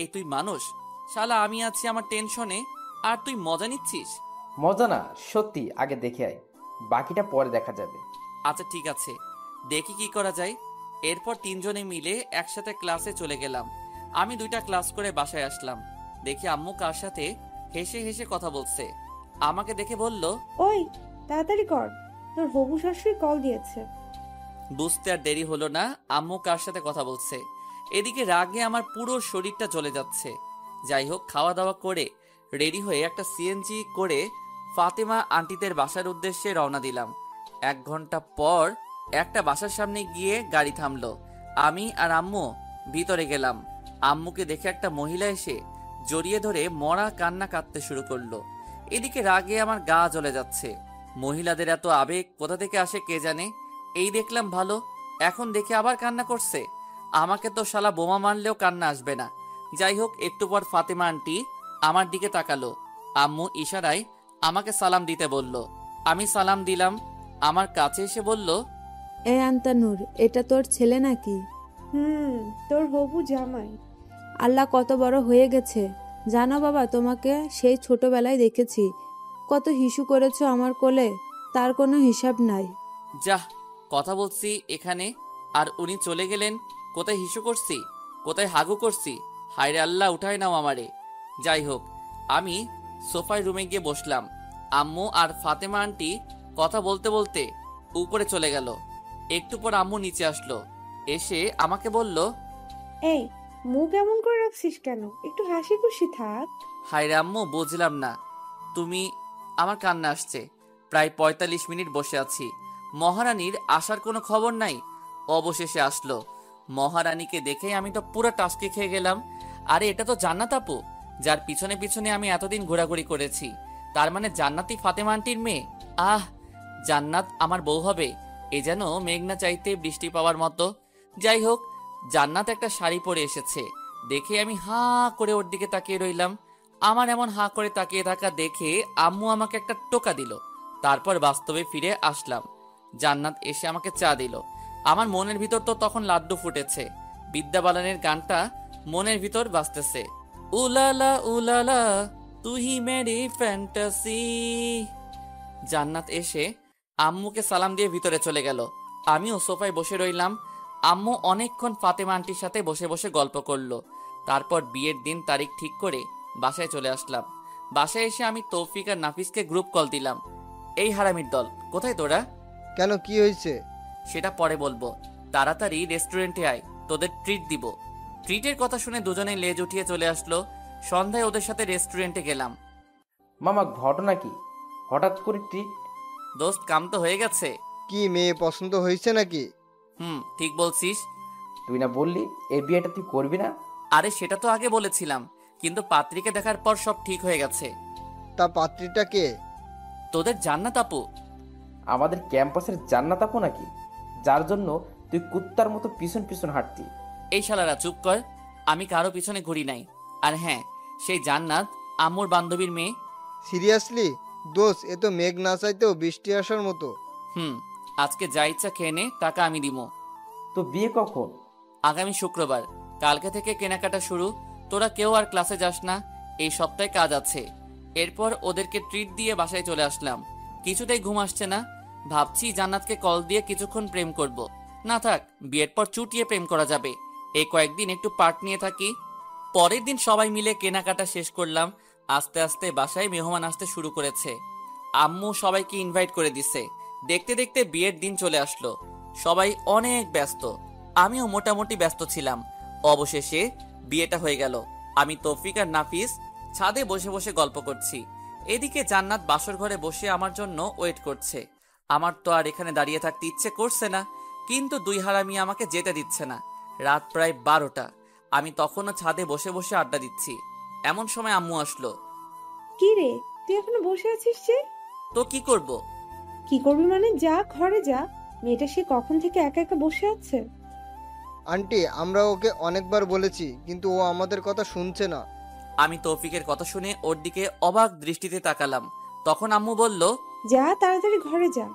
এই তুই মানুষ? শালা আমি আছি আমার টেনশনে, আর তুই মজা নিচ্ছিস। মজা না, সত্যি। আগে দেখে আয়, বাকিটা পরে দেখা যাবে। আচ্ছা ঠিক আছে, দেখি কি করা যায়। এরপর তিনজনে মিলে একসাথে ক্লাসে চলে গেলাম। আমি 2টা ক্লাস করে বাসায় আসলাম। দেখি আম্মু কার সাথে হেসে হেসে কথা বলছে। আমাকে দেখে বলল, ওই, তাড়াতাড়ি কর, তোর হবু শাশুড়ি কল দিয়েছে। বুঝতে আর দেরি হলো না আম্মু কার সাথে কথা বলছে। এদিকে রাগে আমার পুরো শরীরটা জ্বলে যাচ্ছে। যাই হোক, খাওয়া দাওয়া করে রেডি হয়ে একটা সিএনজি করে ফাতেমা আন্টিদের বাসার উদ্দেশ্যে রওনা দিলাম। 1 ঘন্টা পর একটা বাসার সামনে গিয়ে গাড়ি থামলো। আমি আর আম্মু ভিতরে গেলাম। আম্মুকে দেখে একটা মহিলা এসে জড়িয়ে ধরে মরা কান্না কাঁদতে শুরু করলো। এদিকে রাগে আমার গা জ্বলে যাচ্ছে। মহিলাদের এত আবেগ কোথা থেকে আসে কে জানে। এই দেখলাম ভালো, এখন দেখে আবার কান্না করছে। আমাকে তো শালা বোমা মারলেও কান্না আসবে না। যাই হোক, একটু পর ফাতেমা আন্টি আমার দিকে তাকালো। আম্মু ইশারায় আমাকে সালাম দিতে বলল। আমি সালাম দিলাম। আমার কাছে এসে বলল, এ আন্তানুর, এটা তোর ছেলে নাকি? তোর হবু জামাই। আল্লাহ কত বড় হয়ে গেছে জানো বাবা, তোমাকে সেই ছোটবেলায় দেখেছি, কত হিসু করেছো আমার কোলে, তার কোনো হিসাব নাই। যাহ, কথা বলছি এখানে আর উনি চলে গেলেন। কোথায় হিসু করছি, কোথায় হাগু করছি? হায়রে আল্লাহ, উঠায় নাও আমারে। যাই হোক, আমি সোফায় রুমে গিয়ে বসলাম। আম্মু আর ফাতেমা আন্টি কথা বলতে বলতে উপরে চলে গেল। একটু পর আম্মু নিচে আসলো। এসে আমাকে বলল, এই, মুখ এমন করে রাখছিস কেন? একটু হাসি খুশি থাক। হায়রে আম্মু, বুঝলাম না তুমি। আমার কান্না আসছে। প্রায় 45 মিনিট বসে আছি, মহারানীর আসার কোনো খবর নাই। অবশেষে আসলো। মহারানীকে দেখে আমি তো পুরো টাসকে খেয়ে গেলাম। আরে এটা তো জান্নাত আপু, যার পিছনে পিছনে আমি এতদিন ঘোরাঘুরি করেছি। তার মানে জান্নাতি ফাতেমা আন্টির মেয়ে। আহ, জান্নাত আমার বউ হবে, এ যেন মেঘনা চাইতে বৃষ্টি পাওয়ার মতো। যাই হোক, জান্নাত একটা শাড়ি পরে এসেছে দেখে আমি হাঁ করে ওর দিকে তাকিয়ে রইলাম। আমার এমন হাঁ করে তাকিয়ে থাকা দেখে আম্মু আমাকে একটা টোকা দিল। তারপর বাস্তবে ফিরে আসলাম। জান্নাত এসে আমাকে চা দিল। আমার মনের ভিতর তো তখন লাড্ডু ফুটেছে। বিদ্যা বালানের গানটা মনের ভিতর বাজতেছে। উলালা উলালা তুই মেরি ফ্যান্টাসি। জান্নাত এসে আম্মুকে সালাম দিয়ে ভিতরে চলে গেল। আমিও সোফায় বসে রইলাম। আম্মু অনেকক্ষণ ফাতেমা আন্টির সাথে বসে বসে গল্প করলো। তারপর বিয়ের দিন তারিখ ঠিক করে বাসায় চলে আসলাম। বাসায় এসে আমি তৌফিক আর নাফিসকে গ্রুপ কল দিলাম। এই হারামির দল, কোথায় তোরা? কেন, কি হয়েছে? সেটা পরে বলবো, তাড়াতাড়ি রেস্টুরেন্টে আয়, তোদের ট্রিট দিব। ট্রিটের কথা শুনে দুজনে লেজ উঠিয়ে চলে আসলো। সন্ধ্যায় ওদের সাথে রেস্টুরেন্টে গেলাম। মামা, ঘটনা কি? হঠাৎ করে ট্রিট? দোস্ত, কাম তো হয়ে গেছে। কি মেয়ে পছন্দ হয়েছে নাকি? ঠিক বলছিস। তুই না বললি এই বিয়েটা তুই করবি না? আরে সেটা তো আগে বলেছিলাম, কিন্তু পাত্রীকে দেখার পর সব ঠিক হয়ে গেছে। তা পাত্রীটা কে? তোদের জান্নাত আপু। আমাদের ক্যাম্পাসের জান্নাত আপু নাকি? যার জন্য তুই কুত্তার মতো পিছন পিছন হাঁটতি। এই শালারা চুপ কর, আমি কারো পিছনে ঘুরি নাই। আর হ্যাঁ, সেই জান্নাত আম্মুর বান্ধবীর মেয়ে। সিরিয়াসলি? দোষ, এ তো মেঘ না চাইতেও বৃষ্টি আসার মতো। আজকে যা ইচ্ছা খেয়ে নে, টাকা আমি দিমো। তো বিয়ে কখন? আগামী শুক্রবার। কালকে থেকে কেনাকাটা শুরু। তোরা কেউ আর ক্লাসে যাস না, এই সপ্তাহে কাজ আছে। এরপর ওদেরকে ট্রিট দিয়ে বাসায় চলে আসলাম। কিছুতেই ঘুম আসছে না। ভাবছি জান্নাতকে কল দিয়ে কিছুক্ষণ প্রেম করব। না থাক, বিয়ের পর চুটিয়ে প্রেম করা যাবে। এই কয়েকদিন একটু পার্ট নিয়ে থাকি। পরের দিন সবাই মিলে কেনাকাটা শেষ করলাম। আস্তে আস্তে বাসায় মেহমান আসতে শুরু করেছে। আম্মু সবাইকে ইনভাইট করে দিছে। দেখতে দেখতে বিয়ের দিন চলে আসলো। সবাই অনেক ব্যস্ত, আমিও মোটামুটি ব্যস্ত ছিলাম। অবশেষে বিয়েটা হয়ে গেল। আমি তৌফিক আর নাফিস ছাদে বসে বসে গল্প করছি। এদিকে জান্নাত বাসর ঘরে বসে আমার জন্য ওয়েট করছে। আমার তো আর এখানে দাঁড়িয়ে থাকতে ইচ্ছে করছে না, কিন্তু দুই হারামি আমাকে যেতে দিচ্ছে না। রাত প্রায় 12টা। আমি তখনও ছাদে বসে বসে আড্ডা দিচ্ছি। এমন সময় আম্মু আসলো। কি রে, তুই এখনো বসে আছিস যে? তো কি করব? কি করবি মানে? যা, ঘরে যা। মেয়েটা সে কখন থেকে একা একা বসে আছে। আন্টি, আমরা ওকে অনেকবার বলেছি, কিন্তু ও আমাদের কথা শুনছে না। আমি তৌফিকের কথা শুনে ওর দিকে অবাক দৃষ্টিতে তাকালাম। তখন আম্মু বলল, যা, তাড়াতাড়ি ঘরে যা।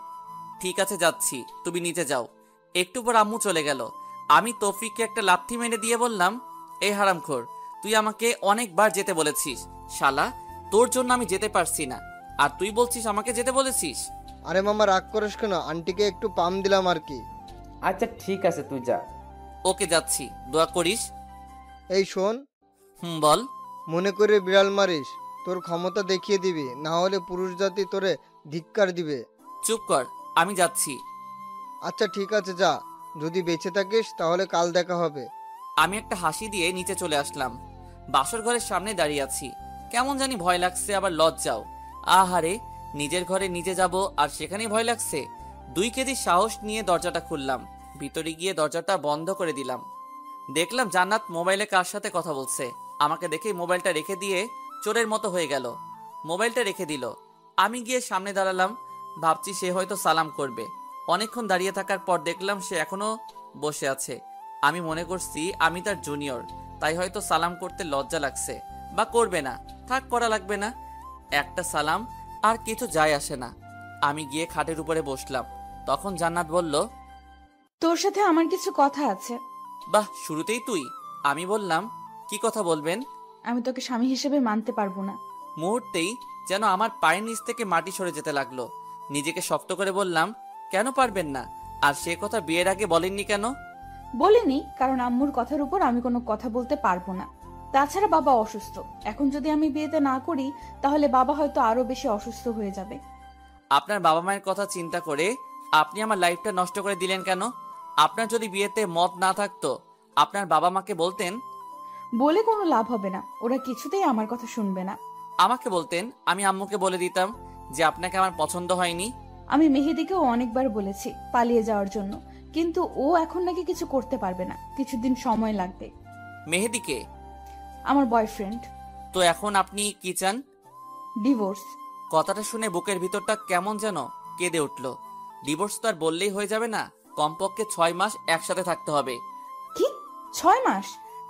ঠিক আছে যাচ্ছি, তুমি নিচে যাও। একটু পর আম্মু চলে গেল। আমি তৌফিককে একটা লাথি মেরে দিয়ে বললাম, এই হারামখোর, তুই আমাকে অনেকবার যেতে বলেছিস, শালা তোর জন্য আমি যেতে পারছি না, আর তুই বলছিস আমাকে যেতে বলেছিস। আরে মামা রাগ করিস কেন, আন্টিকে একটু পাম দিলাম আর কি। আচ্ছা ঠিক আছে, তুই যা। ওকে যাচ্ছি, দোয়া করিস। এই শোন, বল। মনে করে বিড়াল মারিস, তোর ক্ষমতা দেখিয়ে দিবি, না হলে পুরুষ জাতি তোরে ধিক্কার দিবে। চুপ কর, আমি যাচ্ছি। আচ্ছা ঠিক আছে যা, যদি বেঁচে থাকিস তাহলে কাল দেখা হবে। আমি একটা হাসি দিয়ে নিচে চলে আসলাম। বাসর ঘরের সামনে দাঁড়িয়ে আছি, কেমন জানি ভয় লাগছে, আবার লজ্জাও। আহারে, নিজের ঘরে নিজে যাব আর সেখানেই ভয় লাগছে। 2 কেজি সাহস নিয়ে দরজাটা খুললাম, ভিতরে গিয়ে দরজাটা বন্ধ করে দিলাম। দেখলাম জান্নাত মোবাইলে কার সাথে কথা বলছে। আমাকে দেখে মোবাইলটা রেখে দিয়ে চোরের মতো হয়ে গেল, মোবাইলটা রেখে দিল। আমি গিয়ে সামনে দাঁড়ালাম, ভাবছি সে হয়তো সালাম করবে। অনেকক্ষণ দাঁড়িয়ে থাকার পর দেখলাম সে এখনো বসে আছে। আমি মনে করছি আমি তার জুনিয়র, তাই হয়তো সালাম করতে লজ্জা লাগছে, বা করবে না, থাক করা লাগবে না, একটা সালাম আর কিছু যায় আসে না। আমি গিয়ে খাটের উপরে বসলাম, তখন জান্নাত বলল, তোর সাথে আমার কিছু কথা আছে। বাহ, শুরুতেই তুই? আমি বললাম, কি কথা বলবেন? আমি তোকে স্বামী হিসেবে মানতে পারবো না। মুহূর্তেই যেন আমার পায়ের নিচ থেকে মাটি সরে যেতে লাগলো। নিজেকে শক্ত করে বললাম, কেন পারবেন না? আর সে কথা বিয়ের আগে বলেননি কেন? বলিনি, কারণ আম্মুর কথার উপর আমি কোনো কথা বলতে পারবো না। তাছাড়া বাবা অসুস্থ, এখন যদি আমি বিয়েতে না করি তাহলে বাবা হয়তো আরো বেশি অসুস্থ হয়ে যাবে। আপনার বাবা মায়ের কথা চিন্তা করে আপনি আমার লাইফটা নষ্ট করে দিলেন কেন? আপনার যদি বিয়েতে মত না থাকতো আপনার বাবা মাকে বলতেন। বলে কোনো লাভ হবে না, ওরা কিছুতেই আমার কথা শুনবে না। আমাকে বলতেন, আমি আম্মুকে বলে দিতাম যে আপনাকে আমার পছন্দ হয়নি। আমি মেহেদিকেও অনেকবার বলেছি পালিয়ে যাওয়ার জন্য, কিন্তু ও এখন নাকি কিছু করতে পারবে না, কিছুদিন সময় লাগবে। মেহেদিকে? আমার বয়ফ্রেন্ড। তো এখন আপনি কি চান? ডিভোর্স। কথাটা শুনে বুকের ভিতরটা কেমন যেন কেঁদে উঠল। ডিভোর্স তো আর বললেই হয়ে যাবে না, কমপক্ষে 6 মাস একসাথে থাকতে হবে। কি 6 মাস?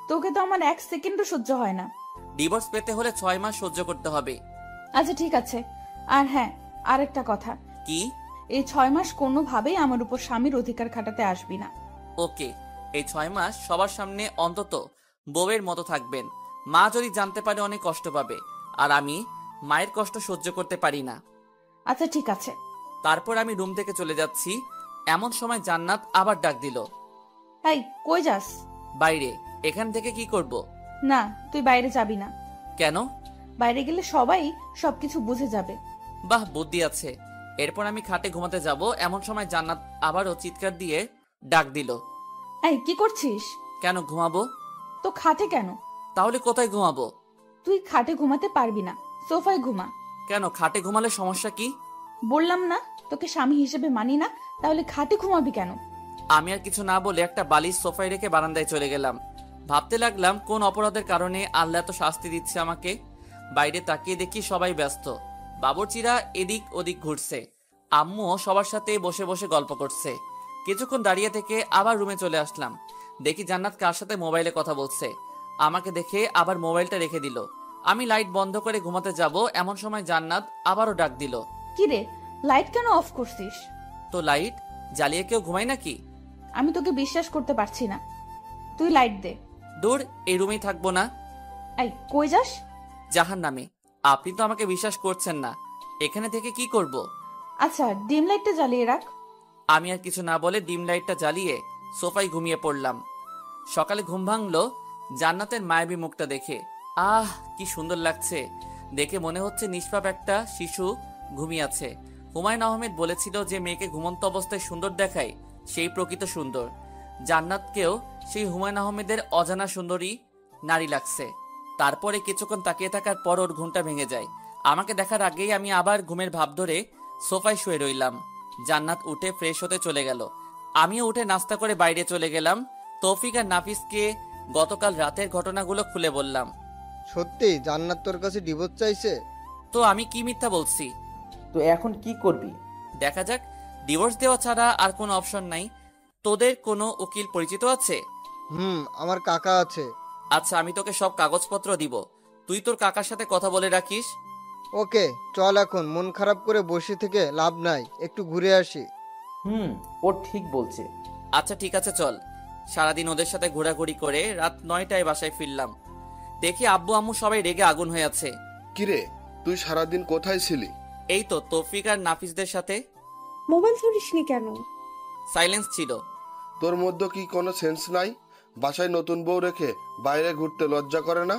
তোকে তো আমার 1 সেকেন্ডও সহ্য হয় না। ডিভোর্স পেতে হলে 6 মাস সহ্য করতে হবে। আচ্ছা ঠিক আছে, আর হ্যাঁ, আরেকটা কথা, কি? এই 6 মাস কোনোভাবেই আমার উপর স্বামীর অধিকার খাটাতে আসবি না। ওকে, এই 6 মাস সবার সামনে অন্তত বউয়ের মতো থাকবেন। মা যদি জানতে পারে অনেক কষ্ট পাবে, আর আমি মায়ের কষ্ট সহ্য করতে পারি না। আচ্ছা ঠিক আছে। তারপর আমি রুম থেকে চলে যাচ্ছি, এমন সময় জান্নাত আবার ডাক দিল। এই কই যাস? বাইরে। এখান থেকে কি করব? না, তুই বাইরে যাবি না। কেন? বাইরে গেলে সবাই সবকিছু বুঝে যাবে। বাহ, বুদ্ধি আছে। এরপর আমি খাটে ঘুমাতে যাব, এমন সময় জান্নাত আবারও চিৎকার দিয়ে ডাক দিল। এই কি করছিস? কেন ঘুমাবো? তো খাটে কেন? তাহলে কোথায় ঘুমাবো? তুই খাটে ঘুমাতে পারবি না, সোফায় ঘুমা। কেন, খাটে ঘুমালে সমস্যা কি? বললাম না তোকে স্বামী হিসেবে মানি না, তাহলে খাটে ঘুমাবি কেন? আমি আর কিছু না বলে একটা বালিশ সোফায় রেখে বারান্দায় চলে গেলাম। ভাবতে লাগলাম কোন অপরাধের কারণে আল্লাহ এত শাস্তি দিচ্ছে আমাকে। বাইরে তাকিয়ে দেখি সবাই ব্যস্ত, বাবুর্চিরা এদিক ওদিক ঘুরছে, আম্মুও সবার সাথে বসে বসে গল্প করছে। কিছুক্ষণ দাঁড়িয়ে থেকে আবার রুমে চলে আসলাম, দেখি জান্নাত কার সাথে মোবাইলে কথা বলছে। আমাকে দেখে আবার মোবাইলটা রেখে দিল। আমি লাইট বন্ধ করে ঘুমাতে যাব, এমন সময় জান্নাত আবারও ডাক দিল। কি রে, লাইট কেন অফ করছিস? তো লাইট জ্বালিয়ে কেউ ঘুমায় নাকি? আমি তোকে বিশ্বাস করতে পারছি না, তুই লাইট দে। দূর, এই রুমেই থাকবো না। এই কই যাস? জাহান্নামে। আপনি তো আমাকে বিশ্বাস করছেন না, এখানে থেকে কি করব? আচ্ছা ডিম লাইটটা জ্বালিয়ে রাখ। আমি আর কিছু না বলে ডিম লাইটটা জ্বালিয়ে সোফায় ঘুমিয়ে পড়লাম। সকালে ঘুম ভাঙলো জান্নাতের মায়াবী মুখটা দেখে। আহ, কি সুন্দর লাগছে দেখে, মনে হচ্ছে নিষ্পাপ একটা শিশু ঘুমিয়ে আছে। হুমায়ুন আহমেদ বলেছিল যে মেয়েকে ঘুমন্ত অবস্থায় সুন্দর দেখায় সেই প্রকৃত সুন্দর। জান্নাতকেও সেই হুমায়ুন আহমেদের অজানা সুন্দরী নারী লাগছে। তারপরে কিছুক্ষণ তাকিয়ে থাকার পর ওর ঘুমটা ভেঙে যায়। আমাকে দেখার আগেই আমি আবার ঘুমের ভাব ধরে সোফায় শুয়ে রইলাম। জান্নাত উঠে ফ্রেশ হতে চলে গেল, আমিও উঠে নাস্তা করে বাইরে চলে গেলাম। তৌফিক আর নাফিসকে গতকাল রাতের ঘটনাগুলো খুলে বললাম। সত্যি জান্নাত তোর কাছে ডিভোর্স চাইছে? তো আমি কি মিথ্যা বলছি? তো এখন কি করবি? দেখা যাক, ডিভোর্স দেওয়া ছাড়া আর কোনো অপশন নাই। তোদের কোনো উকিল পরিচিত আছে? আমার কাকা আছে। আচ্ছা, আমি তোকে সব কাগজপত্র দিব, তুই তোর কাকার সাথে কথা বলে রাখিস। ওকে চল, এখন মন খারাপ করে বসে থেকে লাভ নাই, একটু ঘুরে আসি। ও ঠিক বলছে। আচ্ছা ঠিক আছে, চল। সারাদিন ওদের সাথে ঘোরাঘুরি করে রাত 9টায় বাসায় ফিরলাম। দেখি আব্বু আম্মু সবাই রেগে আগুন হয়ে আছে। কিরে, তুই সারাদিন কোথায় ছিলি? এই তো তৌফিক আর নাফিসদের সাথে। মোবাইল ধরিসনি কেন? সাইলেন্স ছিল। তোর মধ্যে কি কোনো সেন্স নাই? বাসায় নতুন বউ রেখে বাইরে ঘুরতে লজ্জা করে না?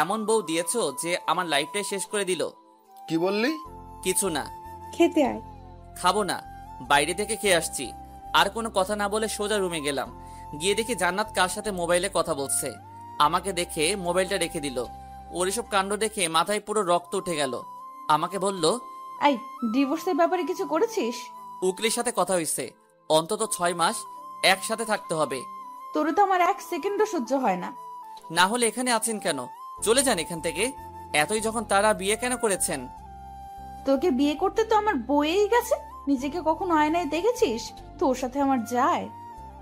এমন বউ দিয়েছো যে আমার লাইফটাই শেষ করে দিল। কি বললি? কিছু না। খেতে আয়। খাবো না, বাইরে থেকে খেয়ে আসছি। আর কোনো কথা না বলে সোজা রুমে গেলাম। গিয়ে দেখি জান্নাত কার সাথে মোবাইলে কথা বলছে। আমাকে দেখে মোবাইলটা রেখে দিল। ওর এসব কাণ্ড দেখে মাথায় পুরো রক্ত উঠে গেল। আমাকে বলল, এই ডিভোর্সের ব্যাপারে কিছু করেছিস? উকিলের সাথে কথা হয়েছে, অন্তত 6 মাস একসাথে থাকতে হবে। তোরে তো আমার 1 সেকেন্ডও সহ্য হয় না। না হলে এখানে আছেন কেন? চলে যান এখান থেকে। এতই যখন তারা বিয়ে কেন করেছেন? তোকে বিয়ে করতে তো আমার বইয়েই গেছে। নিজেকে কখনো আয়নায় দেখেছিস? তোর সাথে আমার যায়?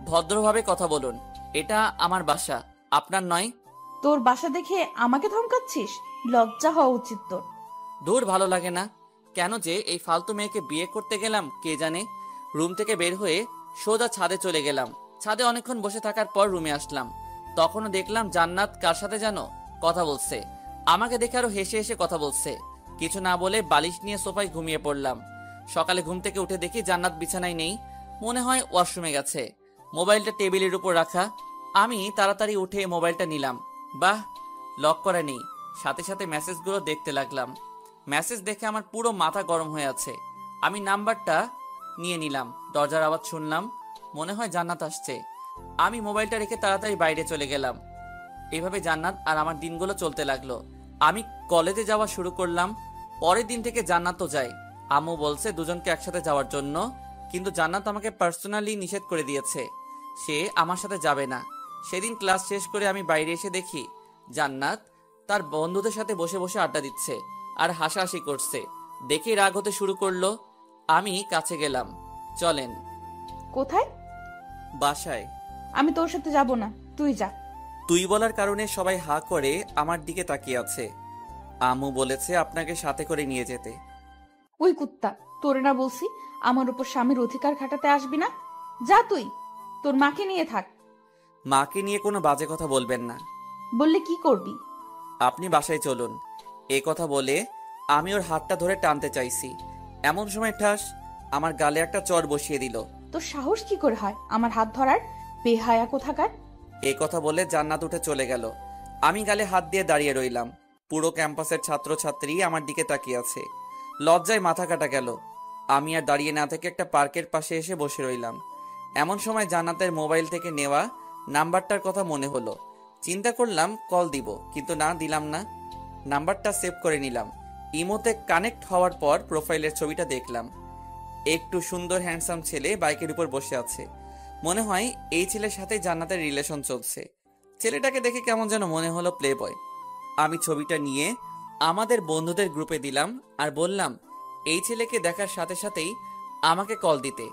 ভদ্রভাবে কথা বলুন, এটা আমার বাসা, আপনার নয়। তোর বাসা দেখে আমাকে ধমকাচ্ছিস? লজ্জা হওয়া উচিত তোর। দূর, ভালো লাগে না। কেন যে এই ফালতু মেয়েকে বিয়ে করতে গেলাম কে জানে। রুম থেকে বের হয়ে সোজা ছাদে চলে গেলাম। ছাদে অনেকক্ষণ বসে থাকার পর রুমে আসলাম। তখনও দেখলাম জান্নাত কার সাথে যেন কথা বলছে। আমাকে দেখে আরো হেসে হেসে কথা বলছে। কিছু না বলে বালিশ নিয়ে সোফায় ঘুমিয়ে পড়লাম। সকালে ঘুম থেকে উঠে দেখি জান্নাত বিছানায় নেই, মনে হয় ওয়াশরুমে গেছে। মোবাইলটা টেবিলের উপর রাখা। আমি তাড়াতাড়ি উঠে মোবাইলটা নিলাম। বাহ, লক করা নেই। সাথে সাথে মেসেজগুলো দেখতে লাগলাম। মেসেজ দেখে আমার পুরো মাথা গরম হয়ে আছে। আমি নাম্বারটা নিয়ে নিলাম। দরজার আওয়াজ শুনলাম, মনে হয় জান্নাত আসছে। আমি মোবাইলটা রেখে তাড়াতাড়ি বাইরে চলে গেলাম। এভাবে জান্নাত আর আমার দিনগুলো চলতে লাগলো। আমি কলেজে যাওয়া শুরু করলাম। পরের দিন থেকে জান্নাতও যায়। আম্মু বলছে দুজনকে একসাথে যাওয়ার জন্য, কিন্তু জান্নাত আমাকে পার্সোনালি নিষেধ করে দিয়েছে, সে আমার সাথে যাবে না। সেদিন ক্লাস শেষ করে আমি বাইরে এসে দেখি জান্নাত তার বন্ধুদের সাথে বসে বসে আড্ডা দিচ্ছে আর হাসাহাসি করছে। দেখে রাগ হতে শুরু করলো। আমি কাছে গেলাম। চলেন। কোথায়? বাসায়। আমি তোর সাথে যাব না, তুই যা। তুই বলার কারণে সবাই হা করে আমার দিকে তাকিয়ে আছে। আম্মু বলেছে আপনাকে সাথে করে নিয়ে যেতে। ওই কুত্তা, তোরে না বলছি আমার উপর স্বামীর অধিকার খাটাতে আসবি না? যা তুই, তোর মাকে নিয়ে থাক। মাকে নিয়ে কোনো বাজে কথা বলবেন না। বললে কি করবি? আপনি বাসায় চলুন। এ কথা বলে আমি ওর হাতটা ধরে টানতে চাইছি, এমন সময় ঠাস আমার গালে একটা চড় বসিয়ে দিল। তোর সাহস কি করে হয় আমার হাত ধরার? বেহায়া কোথাকার। এ কথা বলে জান্নাত উঠে চলে গেল। আমি গালে হাত দিয়ে দাঁড়িয়ে রইলাম। পুরো ক্যাম্পাসের ছাত্রছাত্রী আমার দিকে তাকিয়ে আছে। লজ্জায় মাথা কাটা গেল। আমি আর দাঁড়িয়ে না থেকে একটা পার্কের পাশে এসে বসে রইলাম। এমন সময় জান্নাতের মোবাইল থেকে নেওয়া নাম্বারটার কথা মনে হলো। চিন্তা করলাম কল দিব, কিন্তু না, দিলাম না। নাম্বারটা সেভ করে নিলাম। ইমোতে কানেক্ট হওয়ার পর প্রোফাইলের ছবিটা দেখলাম। একটু সুন্দর হ্যান্ডসাম ছেলে বাইকের উপর বসে আছে। মনে হয় এই ছেলের সাথে জান্নাতের রিলেশন চলছে। ছেলেটাকে দেখে কেমন যেন মনে হলো প্লে বয়। আমি ছবিটা নিয়ে আমাদের বন্ধুদের গ্রুপে দিলাম আর বললাম এই ছেলেকে দেখার সাথে সাথেই আমাকে কল দিতে।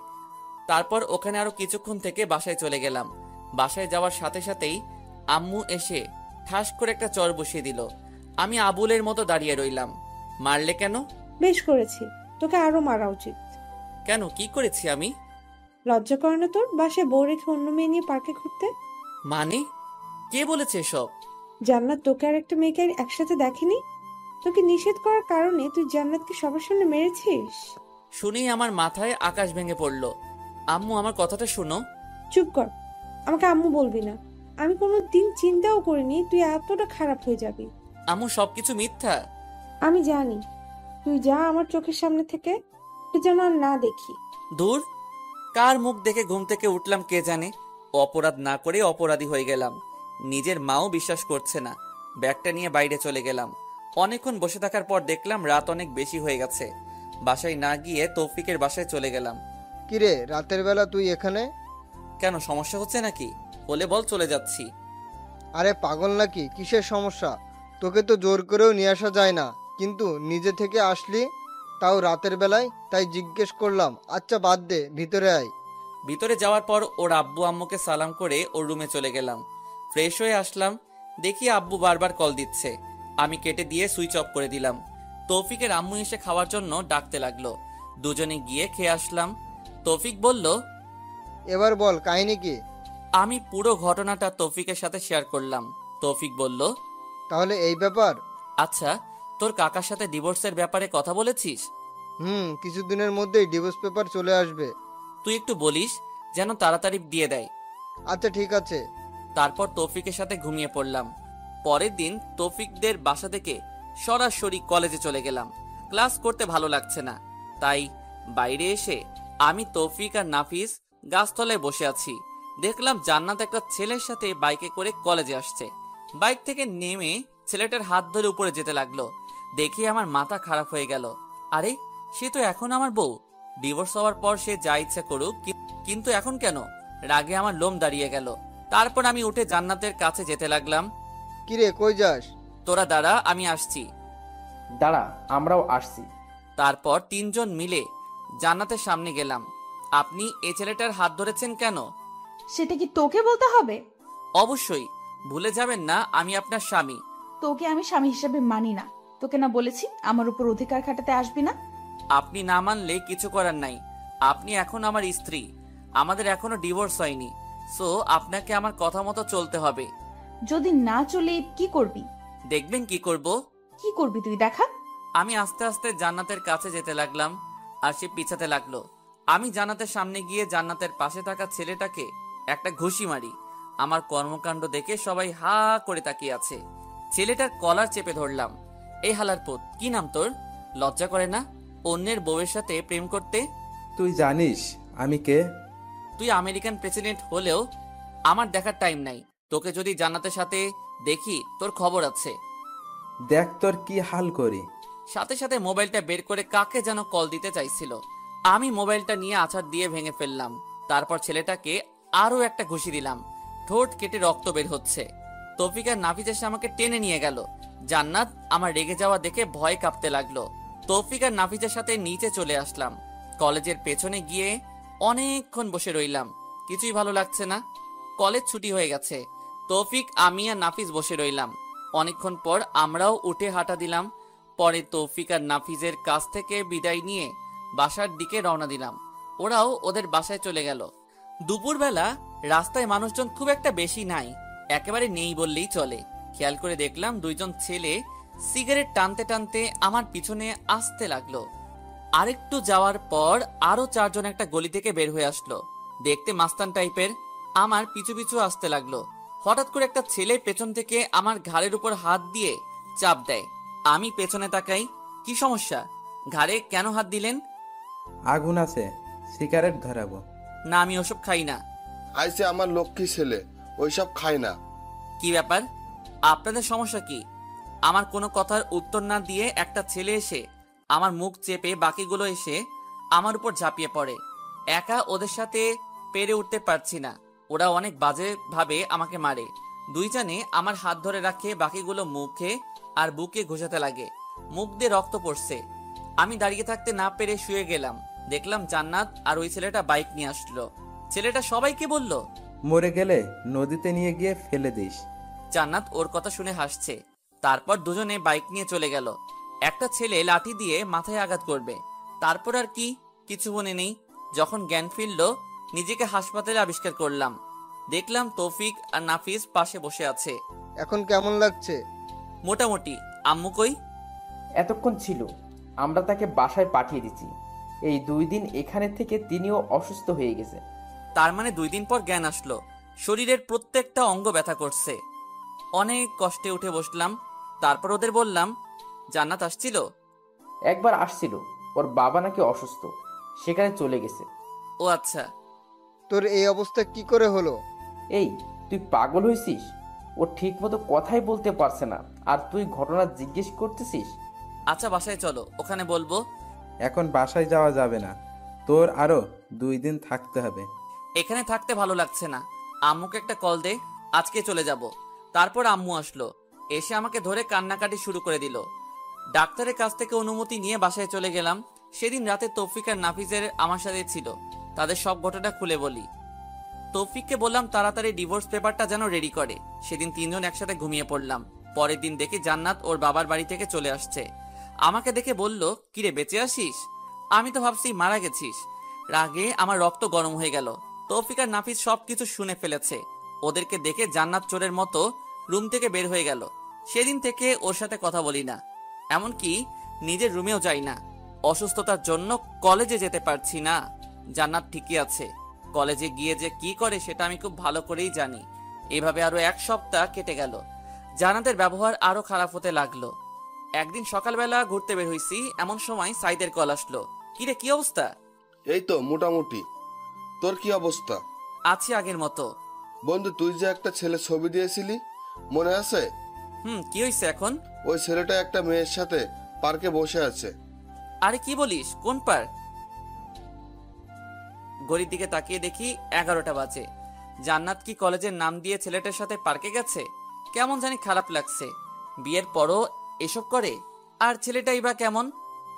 তারপর ওখানে আরো কিছুক্ষণ থেকে বাসায় চলে গেলাম। বাসায় যাওয়ার সাথে সাথেই আম্মু এসে ঠাস করে একটা চর বসিয়ে দিল। আমি আবুলের মতো দাঁড়িয়ে রইলাম। মারলে কেন? বেশ করেছি, তোকে আরো মারা উচিত। কেন, কি করেছি আমি? লজ্জা করে না তোর বাসায় বউ রেখে অন্য মেয়ে নিয়ে পার্কে ঘুরতে? মানে কে বলেছে এসব? জান্নাত তোকে আর একটা মেয়েকে একসাথে দেখেনি? তোকে নিষেধ করার কারণে তুই জান্নাতকে সবার সামনে মেরেছিস। শুনেই আমার মাথায় আকাশ ভেঙে পড়লো। আম্মু, আমার কথাটা শোনো। চুপ কর, আমাকে আম্মু বলবি না। আমি কোনো দিন চিন্তাও করিনি তুই এতটা খারাপ হয়ে যাবি। আম্মু, সবকিছু মিথ্যা। আমি জানি, তুই যা আমার চোখের সামনে থেকে, তুই যেন আর না দেখি। দূর, কার মুখ দেখে ঘুম থেকে উঠলাম কে জানে। অপরাধ না করে অপরাধী হয়ে গেলাম। নিজের মাও বিশ্বাস করছে না। ব্যাগটা নিয়ে বাইরে চলে গেলাম। অনেকক্ষণ বসে থাকার পর দেখলাম রাত অনেক বেশি হয়ে গেছে। বাসায় না গিয়ে তৌফিকের বাসায় চলে গেলাম। কিরে, রাতের বেলা তুই এখানে? কেন, সমস্যা হচ্ছে নাকি? বলে বল, চলে যাচ্ছি। আরে পাগল নাকি? কিসের সমস্যা? তোকে তো জোর করেও নিয়ে আসা যায় না, কিন্তু নিজে থেকে আসলি, তাও রাতের বেলায়, তাই জিজ্ঞেস করলাম। আচ্ছা বাদ দে, ভিতরে আয়। ভিতরে যাওয়ার পর ওর আব্বু আম্মুকে সালাম করে ওর রুমে চলে গেলাম। ফ্রেশ হয়ে আসলাম, দেখি আব্বু বারবার কল দিচ্ছে। আমি কেটে দিয়ে সুইচ অফ করে দিলাম। তৌফিকের আম্মু এসে খাওয়ার জন্য ডাকতে লাগলো। দুজনে গিয়ে খেয়ে আসলাম। তৌফিক বলল, এবার বল কাহিনী কি? আমি পুরো ঘটনাটা তৌফিকের সাথে শেয়ার করলাম। তৌফিক বলল, তাহলে এই ব্যাপার? আচ্ছা, তোর কাকার সাথে ডিভোর্সের ব্যাপারে কথা বলেছিস? কিছুদিনের মধ্যেই ডিভোর্স পেপার চলে আসবে। তুই একটু বলিস যেন তাড়াতাড়ি দিয়ে দেয়। আচ্ছা ঠিক আছে। তারপর তৌফিকের সাথে ঘুমিয়ে পড়লাম। পরের দিন তৌফিকদের বাসা থেকে সরাসরি কলেজে চলে গেলাম। ক্লাস করতে ভালো লাগছে না, তাই বাইরে এসে আমি, তৌফিক আর নাফিস গাছতলায় বসে আছি। দেখলাম জান্নাত একটা ছেলের সাথে বাইকে করে কলেজে আসছে। বাইক থেকে নেমে ছেলেটার হাত ধরে উপরে যেতে লাগলো। দেখে আমার মাথা খারাপ হয়ে গেল। আরে, সে তো এখন আমার বউ। ডিভোর্স হওয়ার পর সে যা ইচ্ছা করুক, কিন্তু এখন কেন? রাগে আমার লোম দাঁড়িয়ে গেল। তারপর আমি উঠে জান্নাতের কাছে যেতে লাগলাম। কিরে, কই যাস? তোরা দাঁড়া, আমি আসছি। দাঁড়া, আমরাও আসছি। তারপর তিনজন মিলে জান্নাতের সামনে গেলাম। আপনি এই ছেলেটার হাত ধরেছেন কেন? সেটা কি তোকে বলতে হবে? অবশ্যই, ভুলে যাবেন না আমি আপনার স্বামী। তোকে আমি স্বামী হিসেবে মানি না। তোকে না বলেছি আমার উপর অধিকার খাটাতে আসবি না? আপনি না মানলে কিছু করার নাই। আপনি এখন আমার স্ত্রী, আমাদের এখনো ডিভোর্স হয়নি। সো আপনাকে আমার কথা মতো চলতে হবে। যদি না চলে কি করবি? দেখবেন কি করব। কি করবি তুই দেখা। আমি আস্তে আস্তে জান্নাতের কাছে যেতে লাগলাম, আর সে পিছাতে লাগলো। আমি জান্নাতের সামনে গিয়ে জান্নাতের পাশে থাকা ছেলেটাকে একটা ঘুষি মারি। আমার কর্মকাণ্ড দেখে সবাই হা করে তাকিয়ে আছে। ছেলেটার কলার চেপে ধরলাম। এই হালার পুত, কি নাম তোর? লজ্জা করে না অন্যের বউয়ের সাথে প্রেম করতে? তুই জানিস আমি কে? তুই আমেরিকান প্রেসিডেন্ট হলেও আমার দেখার টাইম নাই। তোকে যদি জান্নাতের সাথে দেখি তোর খবর আছে। দেখ তোর কি হাল করি। সাথে সাথে মোবাইলটা বের করে কাকে যেন কল দিতে চাইছিল। আমি মোবাইলটা নিয়ে আছাড় দিয়ে ভেঙে ফেললাম। তারপর ছেলেটাকে আরো একটা ঘুষি দিলাম। ঠোঁট কেটে রক্ত বের হচ্ছে। তৌফিক আর নাফিস এসে আমাকে টেনে নিয়ে গেল। জান্নাত আমার রেগে যাওয়া দেখে ভয় কাঁপতে লাগলো। তৌফিক আর নাফিসের সাথে নিচে চলে আসলাম। কলেজের পেছনে গিয়ে অনেকক্ষণ বসে রইলাম। কিছুই ভালো লাগছে না। কলেজ ছুটি হয়ে গেছে। তৌফিক, আমি আর নাফিস বসে রইলাম। অনেকক্ষণ পর আমরাও উঠে হাঁটা দিলাম। পরে তৌফিক আর নাফিজের কাছ থেকে বিদায় নিয়ে বাসার দিকে রওনা দিলাম। ওরাও ওদের বাসায় চলে গেল। দুপুরবেলা রাস্তায় মানুষজন খুব একটা বেশি নাই, একেবারে নেই বললেই চলে। খেয়াল করে দেখলাম দুইজন ছেলে সিগারেট টানতে টানতে আমার পিছনে আসতে লাগলো। আরেকটু যাওয়ার পর আরো চারজন একটা গলি থেকে বের হয়ে আসলো। দেখতে মাস্তান টাইপের, আমার পিছু পিছু আসতে লাগলো। হঠাৎ করে একটা ছেলে পেছন থেকে আমার ঘাড়ের উপর হাত দিয়ে চাপ দেয়। আমি পেছনে তাকাই। কি সমস্যা? ঘাড়ে কেন হাত দিলেন? আগুন আছে, সিগারেট ধরাবো। না, আমি ওসব খাই না। আইসে আমার লক্ষ্মী ছেলে, ওইসব খায় না। কি ব্যাপার? আপনাদের সমস্যা কি? আমার কোনো কথার উত্তর না দিয়ে একটা ছেলে এসে আমার মুখ চেপে বাকিগুলো এসে আমার উপর ঝাঁপিয়ে পড়ে। একা ওদের সাথে পেরে উঠতে পারছি না, ওরা অনেক বাজে ভাবে আমাকে মারে। দুইজনে আমার হাত ধরে রাখে, বাকিগুলো মুখে আর বুকে ঘষাতে লাগে। মুখ দিয়ে রক্ত পড়ছে। আমি দাঁড়িয়ে থাকতে না পেরে শুয়ে গেলাম। দেখলাম জান্নাত আর ওই ছেলেটা বাইক নিয়ে আসলো। ছেলেটা সবাইকে বলল, মরে গেলে নদীতে নিয়ে গিয়ে ফেলে দিস। জান্নাত ওর কথা শুনে হাসছে। তারপর দুজনে বাইক নিয়ে চলে গেল। একটা ছেলে লাঠি দিয়ে মাথায় আঘাত করবে। তারপর আর কি কিছু মনে নেই। যখন জ্ঞান ফিরল, নিজেকে হাসপাতালে আবিষ্কার করলাম। দেখলাম তৌফিক আর নাফিস পাশে বসে আছে। এখন কেমন লাগছে? মোটামুটি। আম্মু কই? এতক্ষণ ছিল, আমরা তাকে বাসায় পাঠিয়ে দিচ্ছি। এই 2 দিন এখানে থেকে তিনিও অসুস্থ হয়ে গেছে। তার মানে 2 দিন পর জ্ঞান আসলো। শরীরের প্রত্যেকটা অঙ্গ ব্যথা করছে। অনেক কষ্টে উঠে বসলাম। তারপর ওদের বললাম, জান্নাত আসছিল? একবার আসছিল, ওর বাবা নাকি অসুস্থ, সেখানে চলে গেছে। ও আচ্ছা। তোর এই অবস্থা কি করে হলো? এই, তুই পাগল হয়েছিস? ও ঠিক মতো কথাই বলতে পারছে না, আর তুই ঘটনা জিজ্ঞেস করতেছিস? আচ্ছা, বাসায় চলো, ওখানে বলবো। এখন বাসায় যাওয়া যাবে না, তোর আরো 2 দিন থাকতে হবে। এখানে থাকতে ভালো লাগছে না। আম্মুকে একটা কল দে, আজকে চলে যাব। তারপর আম্মু আসলো, এসে আমাকে ধরে কান্নাকাটি শুরু করে দিল। ডাক্তারের কাছ থেকে অনুমতি নিয়ে বাসায় চলে গেলাম। সেদিন রাতে তৌফিক আর নাফিজের আমার সাথে ছিল। তাদের সব ঘটনা খুলে বলি। তৌফিককে বললাম তাড়াতাড়ি ডিভোর্স পেপারটা যেন রেডি করে। সেদিন তিনজন একসাথে ঘুমিয়ে পড়লাম। পরের দিন দেখি জান্নাত ওর বাবার বাড়ি থেকে চলে আসছে। আমাকে দেখে বলল, কিরে বেঁচে আসিস? আমি তো ভাবছি মারা গেছিস। রাগে আমার রক্ত গরম হয়ে গেল। তৌফিক আর নাফিস সবকিছু শুনে ফেলেছে। ওদেরকে দেখে জান্নাত চোরের মতো রুম থেকে বের হয়ে গেল। সেদিন থেকে ওর সাথে কথা বলি না, এমনকি নিজের রুমেও যাই না। অসুস্থতার জন্য কলেজে যেতে পারছি না। জান্নাত ঠিকই আছে, কলেজে গিয়ে যে কি করে সেটা আমি খুব ভালো করেই জানি। এভাবে আরো 1 সপ্তাহ কেটে গেল। জান্নাতের ব্যবহার আরো খারাপ হতে লাগলো। একদিন সকালবেলা ঘুরতে বের হইছি, এমন সময় সাইদের কল আসলো। কিরে, কি অবস্থা? এই তো মোটামুটি। তোর কি অবস্থা? আছি আগের মতো। বন্ধু, তুই যে একটা ছেলে ছবি দিয়েছিলি, মনে আছে? কি হইছে এখন? ওই ছেলেটা একটা মেয়ের সাথে পার্কে বসে আছে। আরে কি বলিস, কোন পার্ক? ঘড়ির দিকে তাকিয়ে দেখি 11টা বাজে। জান্নাত কি কলেজের নাম দিয়ে ছেলেটার সাথে পার্কে গেছে? কেমন জানি খারাপ লাগছে। বিয়ের পরও এসব করে। আর ছেলেটাই বা কেমন?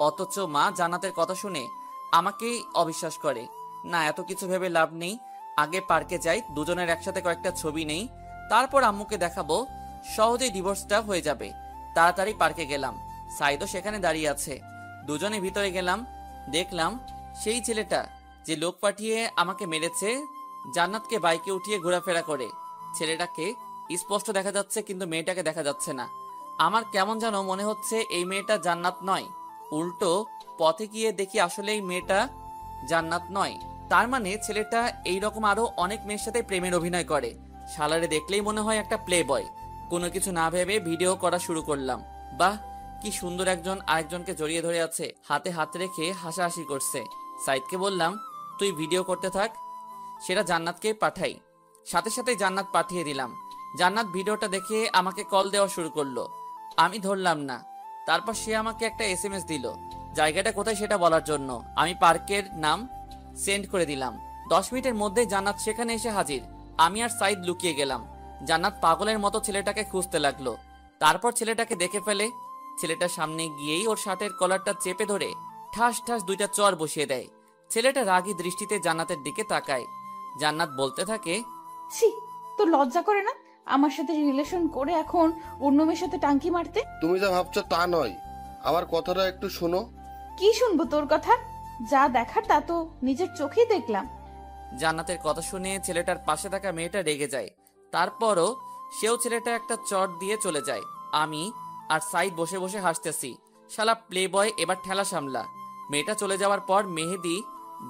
অথচ মা জান্নাতের কথা শুনে আমাকেই অবিশ্বাস করে। না, এত কিছু ভেবে লাভ নেই। আগে পার্কে যাই, দুজনের একসাথে কয়েকটা ছবি নেই, তারপর আম্মুকে দেখাবো, সহজেই ডিভোর্সটা হয়ে যাবে। তাড়াতাড়ি পার্কে গেলাম। সাইদও সেখানে দাঁড়িয়ে আছে। দুজনে ভিতরে গেলাম। দেখলাম সেই ছেলেটা যে লোক পাঠিয়ে আমাকে মেরেছে জান্নাতকে বাইকে উঠিয়ে ঘোরাফেরা করে। ছেলেটাকে স্পষ্ট দেখা যাচ্ছে, কিন্তু মেয়েটাকে দেখা যাচ্ছে না। আমার কেমন যেন মনে হচ্ছে এই মেয়েটা জান্নাত নয়। উল্টো পথে গিয়ে দেখি আসলে এই মেয়েটা জান্নাত নয়। তার মানে ছেলেটা এইরকম আরো অনেক মেয়ের সাথে প্রেমের অভিনয় করে। শালারে দেখলেই মনে হয় একটা প্লে বয়। কোনো কিছু না ভেবে ভিডিও করা শুরু করলাম। বাহ, কি সুন্দর একজন আরেকজনকে জড়িয়ে ধরে আছে, হাতে হাত রেখে হাসাহাসি করছে। সাইদকে বললাম, তুই ভিডিও করতে থাক, সেটা জান্নাতকে পাঠাই। সাথে সাথে জান্নাত পাঠিয়ে দিলাম। জান্নাত ভিডিওটা দেখে আমাকে কল দেওয়া শুরু করলো। আমি ধরলাম না। তারপর সে আমাকে একটা SMS দিল, জায়গাটা কোথায় সেটা বলার জন্য। আমি পার্কের নাম সেন্ড করে দিলাম। 10 মিনিটের মধ্যে জান্নাত সেখানে এসে হাজির। আমি আর সাইদ লুকিয়ে গেলাম। জান্নাত পাগলের মতো ছেলেটাকে খুঁজতে লাগলো। তারপর ছেলেটাকে দেখে ফেলে। ছেলেটার সামনে গিয়েই ওর শার্টের কলারটা চেপে ধরে ঠাস ঠাস 2টা চর বসিয়ে দেয়। ছেলেটা রাগী দৃষ্টিতে জান্নাতের দিকে তাকায়। জান্নাত বলতে থাকে, ছি, তোর লজ্জা করে না আমার সাথে রিলেশন করে এখন অন্য মেয়ের সাথে টাঙ্কি মারতে? তুমি যা ভাবছো তা নয়, আমার কথাটা একটু শোনো। কি শুনবো তোর কথা? যা দেখার তা তো নিজের চোখেই দেখলাম। জান্নাতের কথা শুনে ছেলেটার পাশে থাকা মেয়েটা রেগে যায়। তারপরও সেও ছেলেটা একটা চট দিয়ে চলে যায়। আমি আর সাইদ বসে বসে হাসতেছি। শালা প্লে বয়, এবার ঠেলা সামলা। মেয়েটা চলে যাওয়ার পর মেহেদি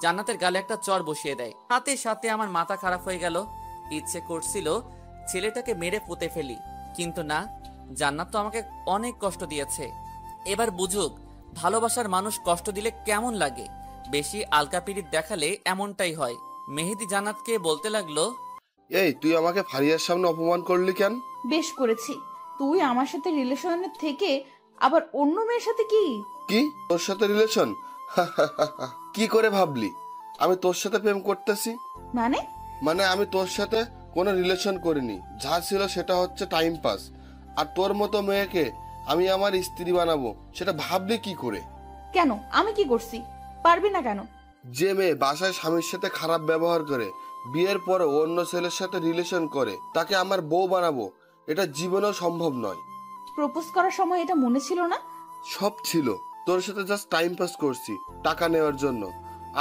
জান্নাতের গালে একটা চর বসিয়ে দেয়। সাথে সাথে আমার মাথা খারাপ হয়ে গেল। ইচ্ছে করছিল ছেলেটাকে মেরে পুঁতে ফেলি, কিন্তু না, জান্নাত তো আমাকে অনেক কষ্ট দিয়েছে। এবার বুঝুক ভালোবাসার মানুষ কষ্ট দিলে কেমন লাগে। বেশি আলকাপিরিত দেখালে এমনটাই হয়। মেহেদি জান্নাতকে বলতে লাগলো, এই, তুই আমাকে ফারিয়ার সামনে অপমান করলি কেন? বেশ করেছি। তুই আমার সাথে রিলেশনের থেকে আবার অন্য মেয়ের সাথে কি? কি তোর সাথে রিলেশন? কি করে ভাবলি আমি তোর সাথে প্রেম করতেছি? মানে আমি তোর সাথে কোনো রিলেশন করিনি। যা ছিল সেটা হচ্ছে টাইম পাস। আর তোর মতো মেয়েকে আমি আমার স্ত্রী বানাবো, সেটা ভাবলি কি করে? কেন? আমি কি করছি? পারবি না কেন? যে মেয়ে বাসায় স্বামীর সাথে খারাপ ব্যবহার করে, বিয়ের পরে অন্য ছেলের সাথে রিলেশন করে, তাকে আমার বউ বানাবো, এটা জীবনেও সম্ভব নয়। প্রপোজ করার সময় এটা মনে ছিল না? সব ছিল। তোর সাথে জাস্ট টাইম পাস করছি, টাকা নেওয়ার জন্য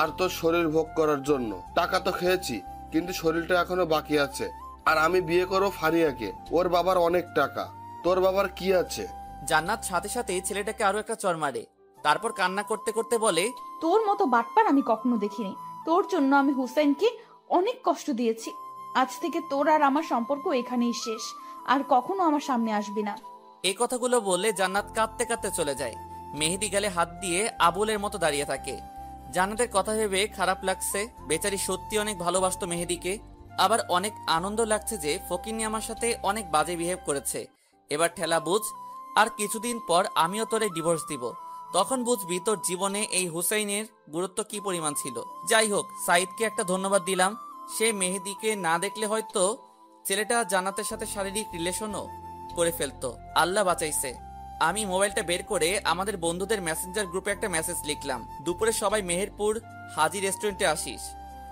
আর তোর শরীর ভোগ করার জন্য। টাকা তো খেয়েছি, কিন্তু শরীরটা এখনো বাকি আছে। আর আমি বিয়ে করবো ফারিয়াকে, ওর বাবার অনেক টাকা। তোর বাবার কি আছে? জান্নাত সাথে সাথে ছেলেটাকে আরো একটা চর মারে। তারপর কান্না করতে করতে বলে, তোর মতো বাটপার আমি কখনো দেখিনি। তোর জন্য আমি হুসেনকে অনেক কষ্ট দিয়েছি। আজ থেকে তোর আর আমার সম্পর্ক এখানেই শেষ। আর কখনো আমার সামনে আসবি না। এই কথাগুলো বলে জান্নাত কাঁদতে কাঁদতে চলে যায়। মেহেদি গালে হাত দিয়ে আবুলের মতো দাঁড়িয়ে থাকে। জান্নাতের কথা ভেবে খারাপ লাগছে। বেচারি সত্যি অনেক ভালোবাসতো মেহেদিকে। আবার অনেক আনন্দ লাগছে যে ফকিন্নি আমার সাথে অনেক বাজে বিহেভ করেছে। এবার ঠেলা বুঝ, আর কিছুদিন পর আমিও তোরে ডিভোর্স দিব। তখন বুঝবি তোর জীবনে এই হুসাইনের গুরুত্ব কি পরিমাণ ছিল। যাই হোক, সাইদকে একটা ধন্যবাদ দিলাম। সে মেহেদিকে না দেখলে হয়তো ছেলেটা জান্নাতের সাথে শারীরিক রিলেশনও করে ফেলতো। আল্লাহ বাঁচাইছে। আমি মোবাইলটা বের করে আমাদের বন্ধুদের মেসেঞ্জার গ্রুপে একটা মেসেজ লিখলাম, দুপুরে সবাই মেহেরপুর হাজি রেস্টুরেন্টে আসিস,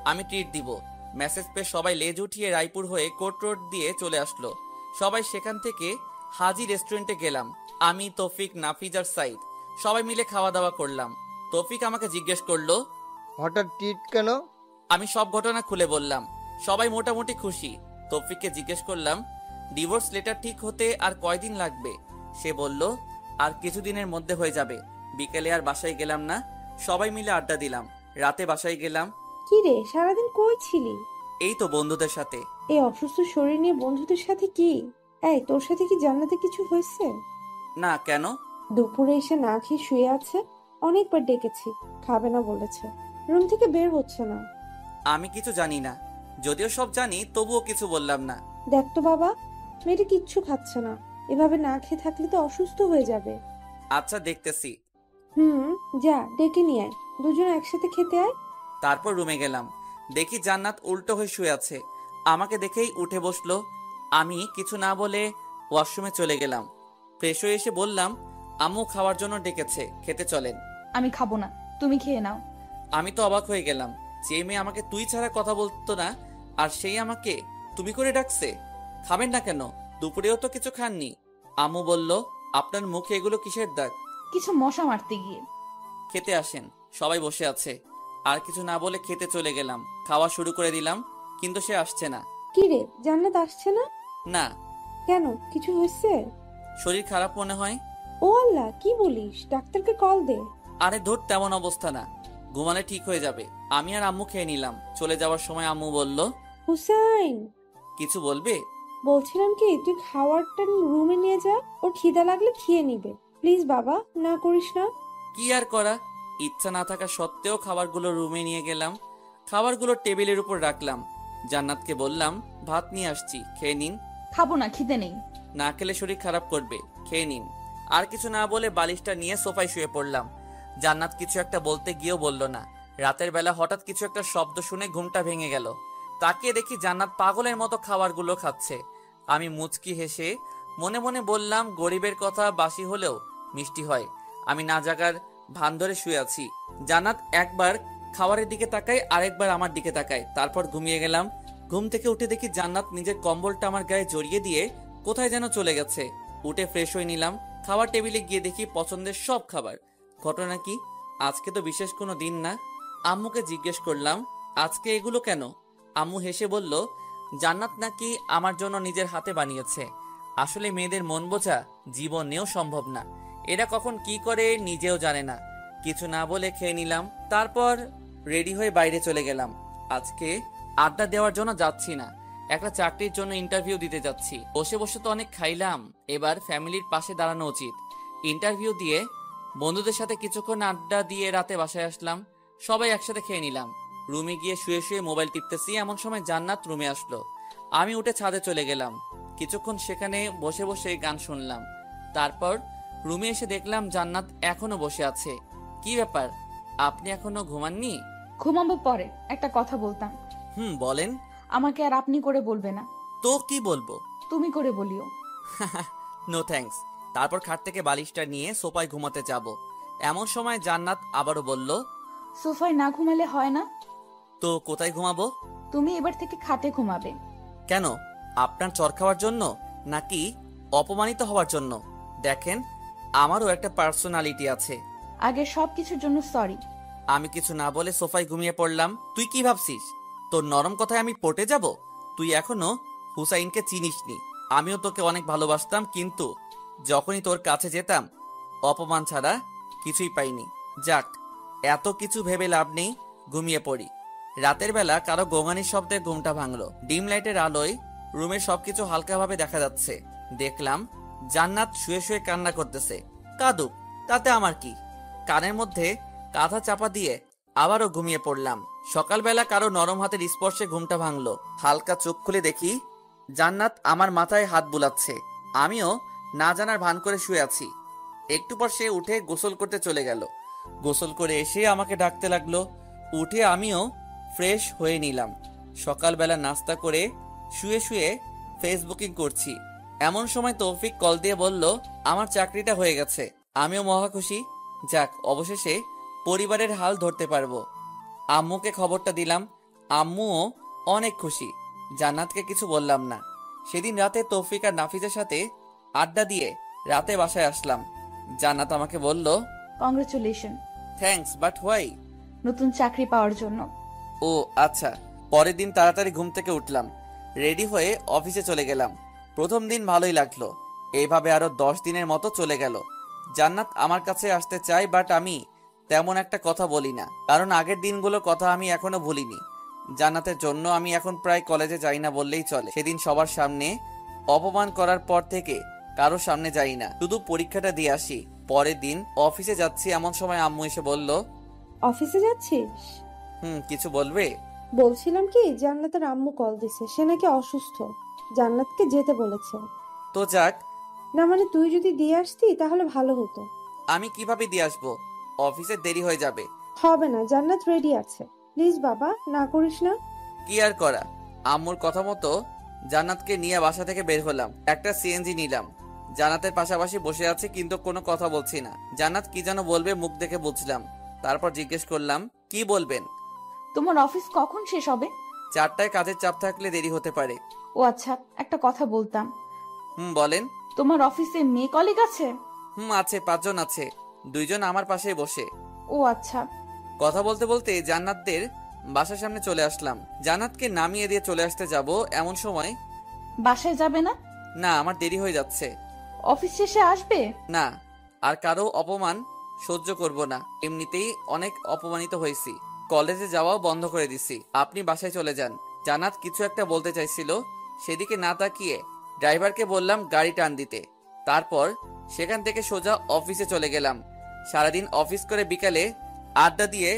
আমি ট্রিট দিব। মেসেজ পেয়ে সবাই লেজ উঠিয়ে রায়পুর হয়ে কোর্ট রোড দিয়ে চলে আসলো। সবাই সেখান থেকে হাজি রেস্টুরেন্টে গেলাম। আমি, তৌফিক, নাফিজ আর সাইদ সবাই মিলে খাওয়া দাওয়া করলাম। তৌফিক আমাকে জিজ্ঞেস করলো, হঠাৎ টিট কেন? আমি সব ঘটনা খুলে বললাম। সবাই মোটামুটি খুশি। তৌফিককে জিজ্ঞেস করলাম, ডিভোর্স লেটার ঠিক হতে আর কয়দিন লাগবে? সে বলল আর কিছুদিনের মধ্যে হয়ে যাবে। বিকেলে আর বাসায় গেলাম না, সবাই মিলে আড্ডা দিলাম। রাতে বাসায় গেলাম। কি রে, সারাদিন কই ছিলি? এই তো বন্ধুদের সাথে। এই অসুস্থ শরীর নিয়ে বন্ধুদের সাথে কি? এই, তোর সাথে কি জান্নাতে কিছু হয়েছে? না, কেন? দুপুরে এসে না খেয়ে শুয়ে আছে, অনেকবার ডেকেছি, খাবে না বলেছে, রুম থেকে বের হচ্ছে না। আমি কিছু জানি না, যদিও সব জানি তবুও কিছু বললাম না। দেখ তো বাবা, মেয়েটা কিচ্ছু খাচ্ছে না, এভাবে না খেয়ে থাকলে তো অসুস্থ হয়ে যাবে। আচ্ছা, দেখতেছি। যা ডেকে নিয়ে আয়, দুজনে একসাথে খেতে আয়। তারপর রুমে গেলাম, দেখি জান্নাত উল্টো হয়ে শুয়ে আছে। আমাকে দেখেই উঠে বসলো। আমি কিছু না বলে ওয়াশরুমে চলে গেলাম। ফ্রেশ হয়ে এসে বললাম, আম্মু খাওয়ার জন্য ডেকেছে, খেতে চলেন। আমি খাবো না, তুমি খেয়ে নাও। আমি তো অবাক হয়ে গেলাম, যে মেয়ে আমাকে তুই ছাড়া কথা বলতো না, আর সেই আমাকে তুমি করে ডাকছে। খাবেন না কেন? দুপুরেও তো কিছু খাননি। আম্মু বলল, আপনার মুখে এগুলো কিসের দাগ? কিছু মশা মারতে গিয়ে। খেতে আসেন, সবাই বসে আছে। আর কিছু না বলে খেতে চলে গেলাম। খাওয়া শুরু করে দিলাম, কিন্তু সে আসছে না। কি রে, জান্নাত আসছে না? না। কেন, কিছু হয়েছে? শরীর খারাপ মনে হয়। ও আল্লাহ, কি বলিস? ডাক্তারকে কল দে। আরে ধর, তেমন অবস্থা না, ঘুমালে ঠিক হয়ে যাবে। আমি আর আম্মু খেয়ে নিলাম। চলে যাওয়ার সময় আম্মু বলল, হুসাইন, কিছু বলবে? বলছিলাম কি, তুই খাবারটা রুমে নিয়ে যা, ওর খিদা লাগলে খেয়ে নিবে। প্লিজ বাবা, না করিস না। কি আর করা, ইচ্ছা না থাকা সত্ত্বেও খাবারগুলো রুমে নিয়ে গেলাম। খাবারগুলো টেবিলের উপর রাখলাম। জান্নাতকে বললাম, ভাত নিয়ে আসছি, খেয়ে নিন। খাবো না, খিদে নেই। না খেলে শরীর খারাপ করবে, খেয়ে নিন। আর কিছু না বলে বালিশটা নিয়ে সোফায় শুয়ে পড়লাম। জান্নাত কিছু একটা বলতে গিয়েও বলল না। রাতের বেলা হঠাৎ কিছু একটা শব্দ শুনে ঘুমটা ভেঙে গেল। তাকিয়ে দেখি জান্নাত পাগলের মতো খাবারগুলো খাচ্ছে। আমি মুচকি হেসে মনে মনে বললাম, গরিবের কথা বাসি হলেও মিষ্টি হয়। আমি না জাগার ভান ধরে শুয়ে আছি। জান্নাত একবার খাবারের দিকে তাকায়, আরেকবার আমার দিকে তাকায়, তারপর ঘুমিয়ে গেলাম। ঘুম থেকে উঠে দেখি জান্নাত নিজের কম্বলটা আমার গায়ে জড়িয়ে দিয়ে কোথায় যেন চলে গেছে। উঠে ফ্রেশ হয়ে নিলাম। খাবার টেবিলে গিয়ে দেখি পছন্দের সব খাবার। ঘটনা কি? আজকে তো বিশেষ কোনো দিন না। আম্মুকে জিজ্ঞেস করলাম, আজকে এগুলো কেন? আম্মু হেসে বলল, জান্নাত নাকি আমার জন্য নিজের হাতে বানিয়েছে। আসলে মেয়েদের মন বোঝা জীবনেও সম্ভব না। এরা কখন কি করে নিজেও জানে না। কিছু না বলে খেয়ে নিলাম। তারপর রেডি হয়ে বাইরে চলে গেলাম। আজকে আড্ডা দেওয়ার জন্য যাচ্ছি না, একটা চাকরির জন্য ইন্টারভিউ দিতে যাচ্ছি। বসে বসে তো অনেক খাইলাম, এবার ফ্যামিলির পাশে দাঁড়ানো উচিত। ইন্টারভিউ দিয়ে বন্ধুদের সাথে কিছুক্ষণ আড্ডা দিয়ে রাতে বাসায় আসলাম। সবাই একসাথে খেয়ে নিলাম। রুমে গিয়ে শুয়ে শুয়ে মোবাইল টিপতেছি, এমন সময় জান্নাত রুমে আসলো। আমি উঠে ছাদে চলে গেলাম। কিছুক্ষণ সেখানে বসে বসে গান শুনলাম। তারপর রুমে এসে দেখলাম জান্নাত এখনো বসে আছে। কি ব্যাপার, আপনি এখনো ঘুমাননি? ঘুমাবো পরে, একটা কথা বলতাম। বলেন। আমাকে আর আপনি করে বলবে না। তো কি বলবো? তুমি করে বলিও। No thanks. তারপর খাট থেকে বালিশটা নিয়ে সোফায় ঘুমাতে যাব। এমন সময় জান্নাত আবারও বলল, সোফায় না ঘুমালে হয় না? তো কোথায় ঘুমাবো? তুমি এবার থেকে খাটে ঘুমাবে। কেন, আপনার চর খাওয়ার জন্য নাকি অপমানিত হওয়ার জন্য? দেখেন, আমারও একটা পার্সোনালিটি আছে। আগে সবকিছুর জন্য সরি। আমি কিছু না বলে সোফায় ঘুমিয়ে পড়লাম। তুই কি ভাবছিস তোর নরম কথায় আমি পটে যাব? তুই এখনো হুসাইনকে চিনিসনি। আমিও তোকে অনেক ভালোবাসতাম, কিন্তু যখনই তোর কাছে যেতাম অপমান ছাড়া কিছুই পাইনি। যাক, এত কিছু ভেবে লাভ নেই, ঘুমিয়ে পড়ি। রাতের বেলা কারো গোঙানির শব্দে ঘুমটা ভাঙলো। ডিম লাইটের আলোয় রুমের সবকিছু হালকাভাবে দেখা যাচ্ছে। দেখলাম জান্নাত শুয়ে শুয়ে কান্না করতেছে। কাঁদুক, তাতে আমার কি? কানের মধ্যে কাঁথা চাপা দিয়ে আবারও ঘুমিয়ে পড়লাম। সকালবেলা কারো নরম হাতের স্পর্শে ঘুমটা ভাঙলো। হালকা চোখ খুলে দেখি জান্নাত আমার মাথায় হাত বুলাচ্ছে। আমিও না জানার ভান করে শুয়ে আছি। একটু পর সে উঠে গোসল করতে চলে গেল। গোসল করে এসে আমাকে ডাকতে লাগলো। উঠে আমিও ফ্রেশ হয়ে নিলাম। সকালবেলা নাস্তা করে শুয়ে শুয়ে ফেসবুকিং করছি। এমন সময় তৌফিক কল দিয়ে বলল, আমার চাকরিটা হয়ে গেছে। আমিও মহা খুশি। যাক, অবশেষে পরিবারের হাল ধরতে পারবো। আম্মুকে খবরটা দিলাম। আম্মুও অনেক খুশি। জান্নাতকে কিছু বললাম না। সেদিন রাতে তৌফিক আর নাফিজের সাথে আড্ডা দিয়ে রাতে বাসায় আসলাম। জান্নাত আমাকে বলল, কংগ্রেচুলেশন। Thanks, but why? নতুন চাকরি পাওয়ার জন্য। ও আচ্ছা। পরের দিন তাড়াতাড়ি ঘুম থেকে উঠলাম, রেডি হয়ে অফিসে চলে গেলাম। প্রথম দিন ভালোই লাগলো। এইভাবে আরো 10 দিনের মতো চলে গেল। জান্নাত আমার কাছে আসতে চায়, বাট আমি তেমন একটা কথা বলি না, কারণ আগের দিনগুলোর কথা আমি এখনো ভুলিনি। জান্নাতের জন্য আমি এখন প্রায় কলেজে যাই না বললেই চলে। সেদিন সবার সামনে অপমান করার পর থেকে কারোর সামনে যাই না, শুধু পরীক্ষাটা দিয়ে আসি। পরের দিন অফিসে যাচ্ছি, এমন সময় আম্মু এসে বলল, অফিসে যাচ্ছিস? কিছু বলবে? বলছিলাম কি, জান্নাতের আম্মু কল দিছে, সে নাকি অসুস্থ, জান্নাতকে যেতে বলেছে। তো যাক। না মানে তুই যদি দিয়ে আসতি তাহলে ভালো হতো। আমি কিভাবে দিয়ে আসবো? অফিসে দেরি হয়ে যাবে। হবে না, জান্নাত রেডি আছে। প্লিজ বাবা, না করিস না। কি আর করা, আম্মুর কথা মতো জান্নাতকে নিয়ে বাসা থেকে বের হলাম। একটা সিএনজি নিলাম। জান্নাতের পাশাপাশি বসে আছে, কিন্তু কোনো কথা বলছি না। জান্নাত কি যেন বলবে, মুখ দেখে বুঝলাম। তারপর জিজ্ঞেস করলাম, কি বলবেন? তোমার অফিস কখন শেষ হবে? 4টায়, কাজের চাপ থাকলে দেরি হতে পারে। ও আচ্ছা, একটা কথা বলতাম। বলেন। তোমার অফিসে মেয়ে কলিগ আছে? আছে, 5 জন আছে। 2 জন আমার পাশেই বসে। ও আচ্ছা। কথা বলতে বলতে জান্নাতদের বাসার সামনে চলে আসলাম। জান্নাতকে নামিয়ে দিয়ে চলে আসতে যাব, এমন সময়, বাসায় যাবে না? না, আমার দেরি হয়ে যাচ্ছে। অফিস শেষে আসবে? না, আর কারো অপমান সহ্য করব না। এমনিতেই অনেক অপমানিত হয়েছি। কলেজে যাওয়াও বন্ধ করে দিছি। আপনি বাসায় চলে যান। জান্নাত কিছু একটা বলতে চাইছিল, সেদিকে না তাকিয়ে ড্রাইভারকে বললাম গাড়ি টান দিতে। তারপর সেখান থেকে সোজা অফিসে চলে গেলাম। সারাদিন অফিস করে বিকালে আড্ডা দিয়ে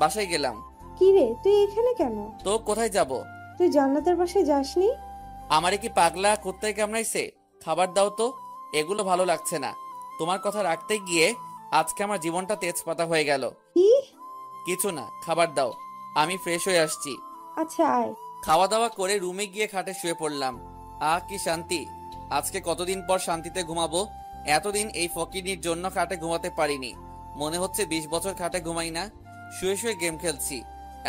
বাসায় গেলাম। কি রে, তুই এখানে কেন? তো কোথায় যাব? তুই জান্নাতের বাসায় যাসনি? আমারে কি পাগলা কুত্তায় কামড়াইছে? খাবার দাও তো, এগুলো ভালো লাগছে না। তোমার কথা রাখতে গিয়ে আজকে আমার জীবনটা তেজপাতা হয়ে গেল। কি? কিছু না, খাবার দাও, আমি ফ্রেশ হয়ে আসছি। আচ্ছা আয়। খাওয়া দাওয়া করে রুমে গিয়ে খাটে শুয়ে পড়লাম। কি শান্তি! আজকে কতদিন পর শান্তিতে ঘুমাবো। এতদিন এই ফকিনির জন্য খাটে ঘুমাতে পারিনি। মনে হচ্ছে 20 বছর খাটে ঘুমাই না। শুয়ে শুয়ে গেম খেলছি,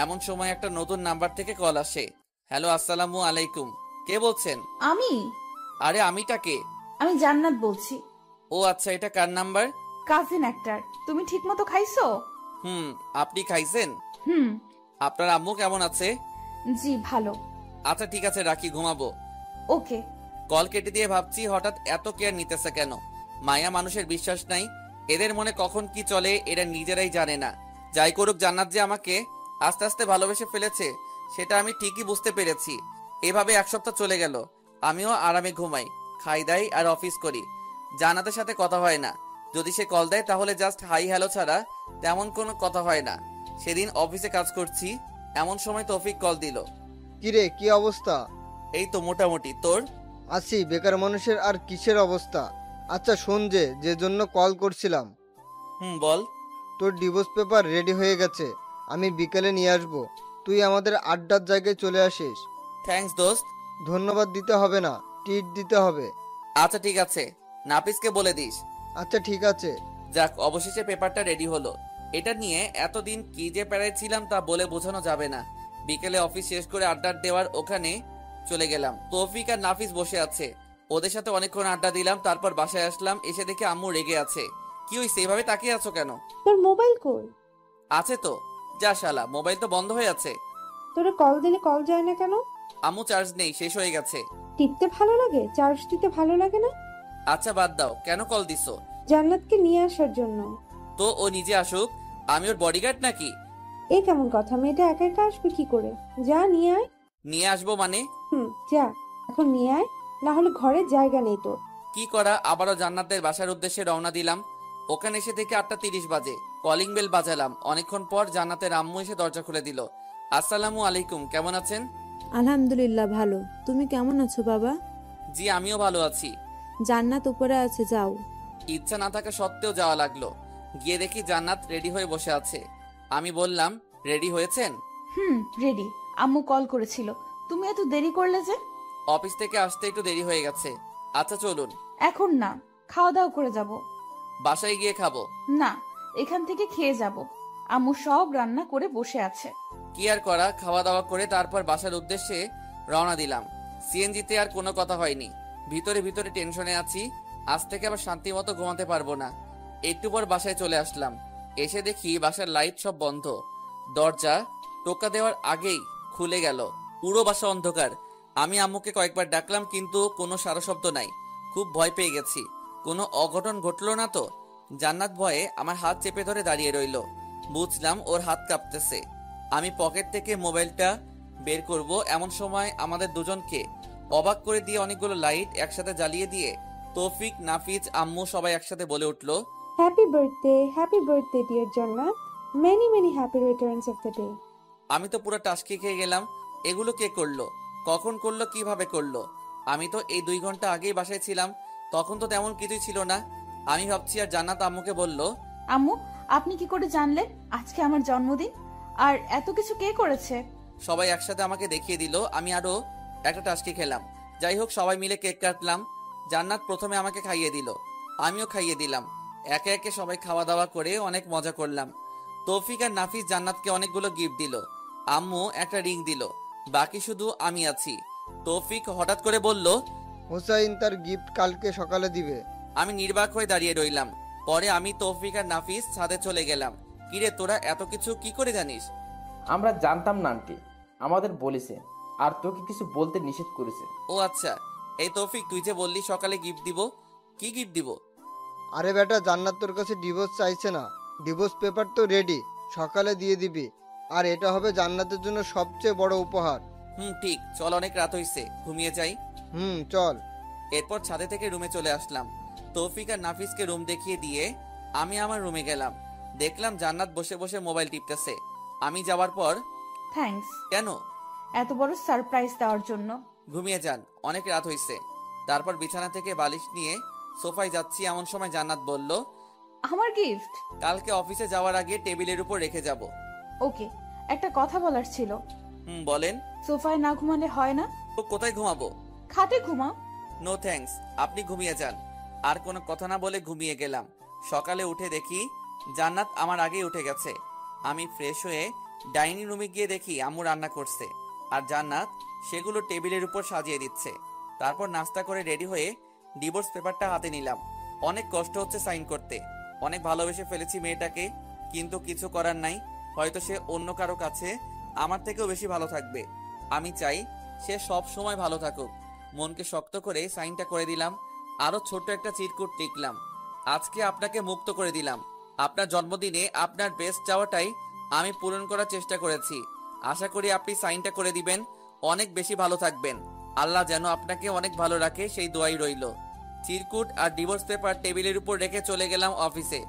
এমন সময় একটা নতুন নাম্বার থেকে কল আসে। হ্যালো, আসসালামু আলাইকুম। কে বলছেন? আমি। আরে আমিটা কে? আমি জান্নাত বলছি। ও আচ্ছা, এটা কার নাম্বার? কাজিন একটার। তুমি ঠিক মতো খাইছো? আপনি খাইছেন? হুম। আপনার আম্মু কেমন আছে? জি ভালো। আচ্ছা ঠিক আছে, রাখি, ঘুমাবো। ওকে। কল কেটে দিয়ে ভাবছি, হঠাৎ এত কেয়ার নিতেছে কেন? মায়া মানুষের বিশ্বাস নাই, এদের মনে কখন কি চলে এরা নিজেরাই জানে না। যাই করুক, জান্নাত যে আমাকে আস্তে আস্তে ভালোবেসে ফেলেছে সেটা আমি ঠিকই বুঝতে পেরেছি। এভাবে 1 সপ্তাহ চলে গেল। আমিও আরামে ঘুমাই, খাই দাই আর অফিস করি। জান্নাতের সাথে কথা হয় না। যদি সে কল দেয় তাহলে জাস্ট হাই হ্যালো ছাড়া তেমন কোনো কথা হয় না। সেদিন অফিসে কাজ করছি, এমন সময় তৌফিক কল দিল। কিরে, কি অবস্থা? এই তো মোটামুটি, তোর? আছি, বেকার মানুষের আর কিসের অবস্থা? আচ্ছা শোন, যে জন্য কল করছিলাম, বল। তোর ডিভোর্স পেপার রেডি হয়ে গেছে, আমি বিকেলে নিয়ে আসবো। তুই আমাদের আড্ডার জায়গায় চলে আসিস। থ্যাঙ্কস দোস্ত। ধন্যবাদ দিতে হবে না, ট্রিট দিতে হবে। আচ্ছা ঠিক আছে, নাফিসকে বলে দিস। আচ্ছা ঠিক আছে। যাক, অবশেষে পেপারটা রেডি হলো। এটা নিয়ে এতদিন কি যে পেড়াইছিলাম তা বলে বোঝানো যাবে না। বিকেলে অফিস শেষ করে আড্ডা দেওয়ার ওখানে চলে গেলাম। তৌফিক আর নাফিস বসে আছে, ওদের সাথে অনেকক্ষণ আড্ডা দিলাম। তারপর বাসায় আসলাম, এসে দেখে আম্মু রেগে আছে। কি হইছে, এইভাবে তাকিয়ে আছো কেন? তোর মোবাইল কই? আছে তো। যা শালা, মোবাইল তো বন্ধ হয়ে আছে। তোরে কল দিলে কল যায় না কেন? আম্মু চার্জ নেই, শেষ হয়ে গেছে। টিপতে ভালো লাগে, চার্জ দিতে ভালো লাগে না? আচ্ছা বাদ দাও, কেন কল দিছো? জান্নাতকে নিয়ে আসার জন্য। তো ও নিজে আসুক, আমি ওর বডিগার্ড নাকি? এ কেমন কথা? মেয়েটা একা একা আসবে কি করে? যা নিয়ে আয়। নিয়ে আসবো মানে? যা, এখন নিয়ে আয়, না হলে ঘরে জায়গা নেই তোর। কি করা, আবারও জান্নাতের বাসার উদ্দেশ্যে রওনা দিলাম। ওখানে এসে থেকে 8:30 বাজে। কলিং বেল বাজালাম। অনেকক্ষণ পর জান্নাতের আম্মু এসে দরজা খুলে দিল। আসসালামু আলাইকুম, কেমন আছেন? আলহামদুলিল্লাহ ভালো। তুমি কেমন আছো বাবা? জি আমিও ভালো আছি। জান্নাত উপরে আছে, যাও। ইচ্ছা না থাকা সত্ত্বেও যাওয়া লাগলো। গিয়ে দেখি জান্নাত রেডি হয়ে বসে আছে। আমি বললাম, রেডি হয়েছেন? রেডি। আম্মু কল করেছিল। তুমি এত দেরি করলে যে? অফিস থেকে আসতে একটু দেরি হয়ে গেছে। আচ্ছা চলুন। এখন না, খাওয়া দাওয়া করে যাব। বাসায় গিয়ে খাবো? না, এখান থেকে খেয়ে যাব। আম্মু সব রান্না করে বসে আছে। কি আর করা, খাওয়া দাওয়া করে তারপর বাসার উদ্দেশ্যে রওনা দিলাম। সিএনজিতে আর কোনো কথা হয়নি। ভিতরে ভিতরে টেনশনে আছি, আজ থেকে আবার শান্তি মতো ঘুমাতে পারবো না। একটু পর বাসায় চলে আসলাম। এসে দেখি বাসার লাইট সব বন্ধ। দরজা টোকা দেওয়ার আগেই খুলে গেল। পুরো বাসা অন্ধকার। আমি আম্মুকে কয়েকবার ডাকলাম কিন্তু কোনো সাড়া শব্দ নাই। খুব ভয় পেয়ে গেছি। কোনো অঘটন ঘটলো না তো? জান্নাত ভয়ে আমার হাত চেপে ধরে দাঁড়িয়ে রইল। বুঝলাম ওর হাত কাঁপতেছে। আমি পকেট থেকে মোবাইলটা বের করব এমন সময় আমাদের দুজনকে অবাক করে দিয়ে অনেকগুলো লাইট একসাথে জ্বালিয়ে দিয়ে তৌফিক, নাফিজ, আম্মু সবাই একসাথে বলে উঠলো, হ্যাপি বার্থডে ডিয়ার জান্নাত, many many happy Returns of the day. আমি তো পুরো টাসকি খেয়ে গেলাম। এগুলো কে করলো? কখন করলো? কিভাবে করলো? আমি তো এই 2 ঘন্টা আগেই বাসায় ছিলাম, তখন তো তেমন কিছুই ছিল না। আমি ভাবছি আর জান্নাত আম্মুকে বলল, আম্মু, আপনি কি করে জানলেন আজকে আমার জন্মদিন? আর এত কিছু কে করেছে? সবাই একসাথে আমাকে দেখিয়ে দিল। আমি আরো একটা টাসকি খেলাম। যাই হোক, সবাই মিলে কেক কাটলাম। জান্নাত প্রথমে আমাকে খাইয়ে দিল, আমিও খাইয়ে দিলাম। একে একে সবাই খাওয়া দাওয়া করে অনেক মজা করলাম। তৌফিক আর নাফিস জান্নাতকে অনেকগুলো গিফট দিল। আম্মু একটা রিং দিল। বাকি শুধু আমি আছি। তৌফিক হঠাৎ করে বলল, হোসাইন তার গিফট কালকে সকালে দিবে। আমি নির্বাক হয়ে দাঁড়িয়ে রইলাম। পরে আমি, তৌফিক আর নাফিস ছাদে চলে গেলাম। কিরে, তোরা এত কিছু কি করে জানিস? আমরা জানতাম না আন্টি, আমাদের বলেছে আর তোকে কিছু বলতে নিষেধ করেছে। ও আচ্ছা। এই তৌফিক, তুই যে বললি সকালে গিফট দিব, কি গিফট দিব? আরে বেটা, জান্নাত তোর কাছে ডিভোর্স চাইছে না, ডিভোর্স পেপার তো রেডি, সকালে দিয়ে দিবি। আর এটা হবে জান্নাতের জন্য সবচেয়ে বড় উপহার। ঠিক, চল, অনেক রাত হইছে, ঘুমিয়ে যাই। চল। এরপর ছাদে থেকে রুমে চলে আসলাম। তৌফিক আর নাফিসকে রুম দেখিয়ে দিয়ে আমি আমার রুমে গেলাম। দেখলাম জান্নাত বসে বসে মোবাইল টিপতেছে। আমি যাওয়ার পর, থ্যাঙ্কস কেন? এত বড় সারপ্রাইজ দেওয়ার জন্য। ঘুমিয়ে যান, অনেক রাত হইছে। তারপর বিছানা থেকে বালিশ নিয়ে সোফায় যাচ্ছি, এমন সময় জান্নাত বলল, আমার গিফট কালকে অফিসে যাওয়ার আগে টেবিলের উপর রেখে যাব। ওকে, একটা কথা বলার ছিল। বলেন। সোফায় না ঘুমালে হয় না? তো কোথায় ঘুমাবো? খাটে ঘুমাও। নো থ্যাঙ্কস, আপনি ঘুমিয়ে যান। আর কোনো কথা না বলে ঘুমিয়ে গেলাম। সকালে উঠে দেখি জান্নাত আমার আগেই উঠে গেছে। আমি ফ্রেশ হয়ে ডাইনিং রুমে গিয়ে দেখি আম্মু রান্না করছে আর জান্নাত সেগুলো টেবিলের উপর সাজিয়ে দিচ্ছে। তারপর নাস্তা করে রেডি হয়ে ডিভোর্স পেপারটা হাতে নিলাম। অনেক কষ্ট হচ্ছে সাইন করতে। অনেক ভালোবেসে ফেলেছি মেয়েটাকে, কিন্তু কিছু করার নাই। হয়তো সে অন্য কারো কাছে আমার থেকেও বেশি ভালো থাকবে। আমি চাই সে সব সময় ভালো থাকুক। মনকে শক্ত করে সাইনটা করে দিলাম। আরো ছোট্ট একটা চিরকুট লিখলাম, আজকে আপনাকে মুক্ত করে দিলাম। আপনার জন্মদিনে আপনার বেস্ট চাওয়াটাই আমি পূরণ করার চেষ্টা করেছি। আশা করি আপনি সাইনটা করে দিবেন। অনেক বেশি ভালো থাকবেন। আল্লাহ যেন আপনাকে অনেক ভালো রাখে, সেই দোয়াই রইল। চিরকুট আর ডিভোর্স পেপার টেবিলের উপর রেখে চলে গেলাম অফিসে।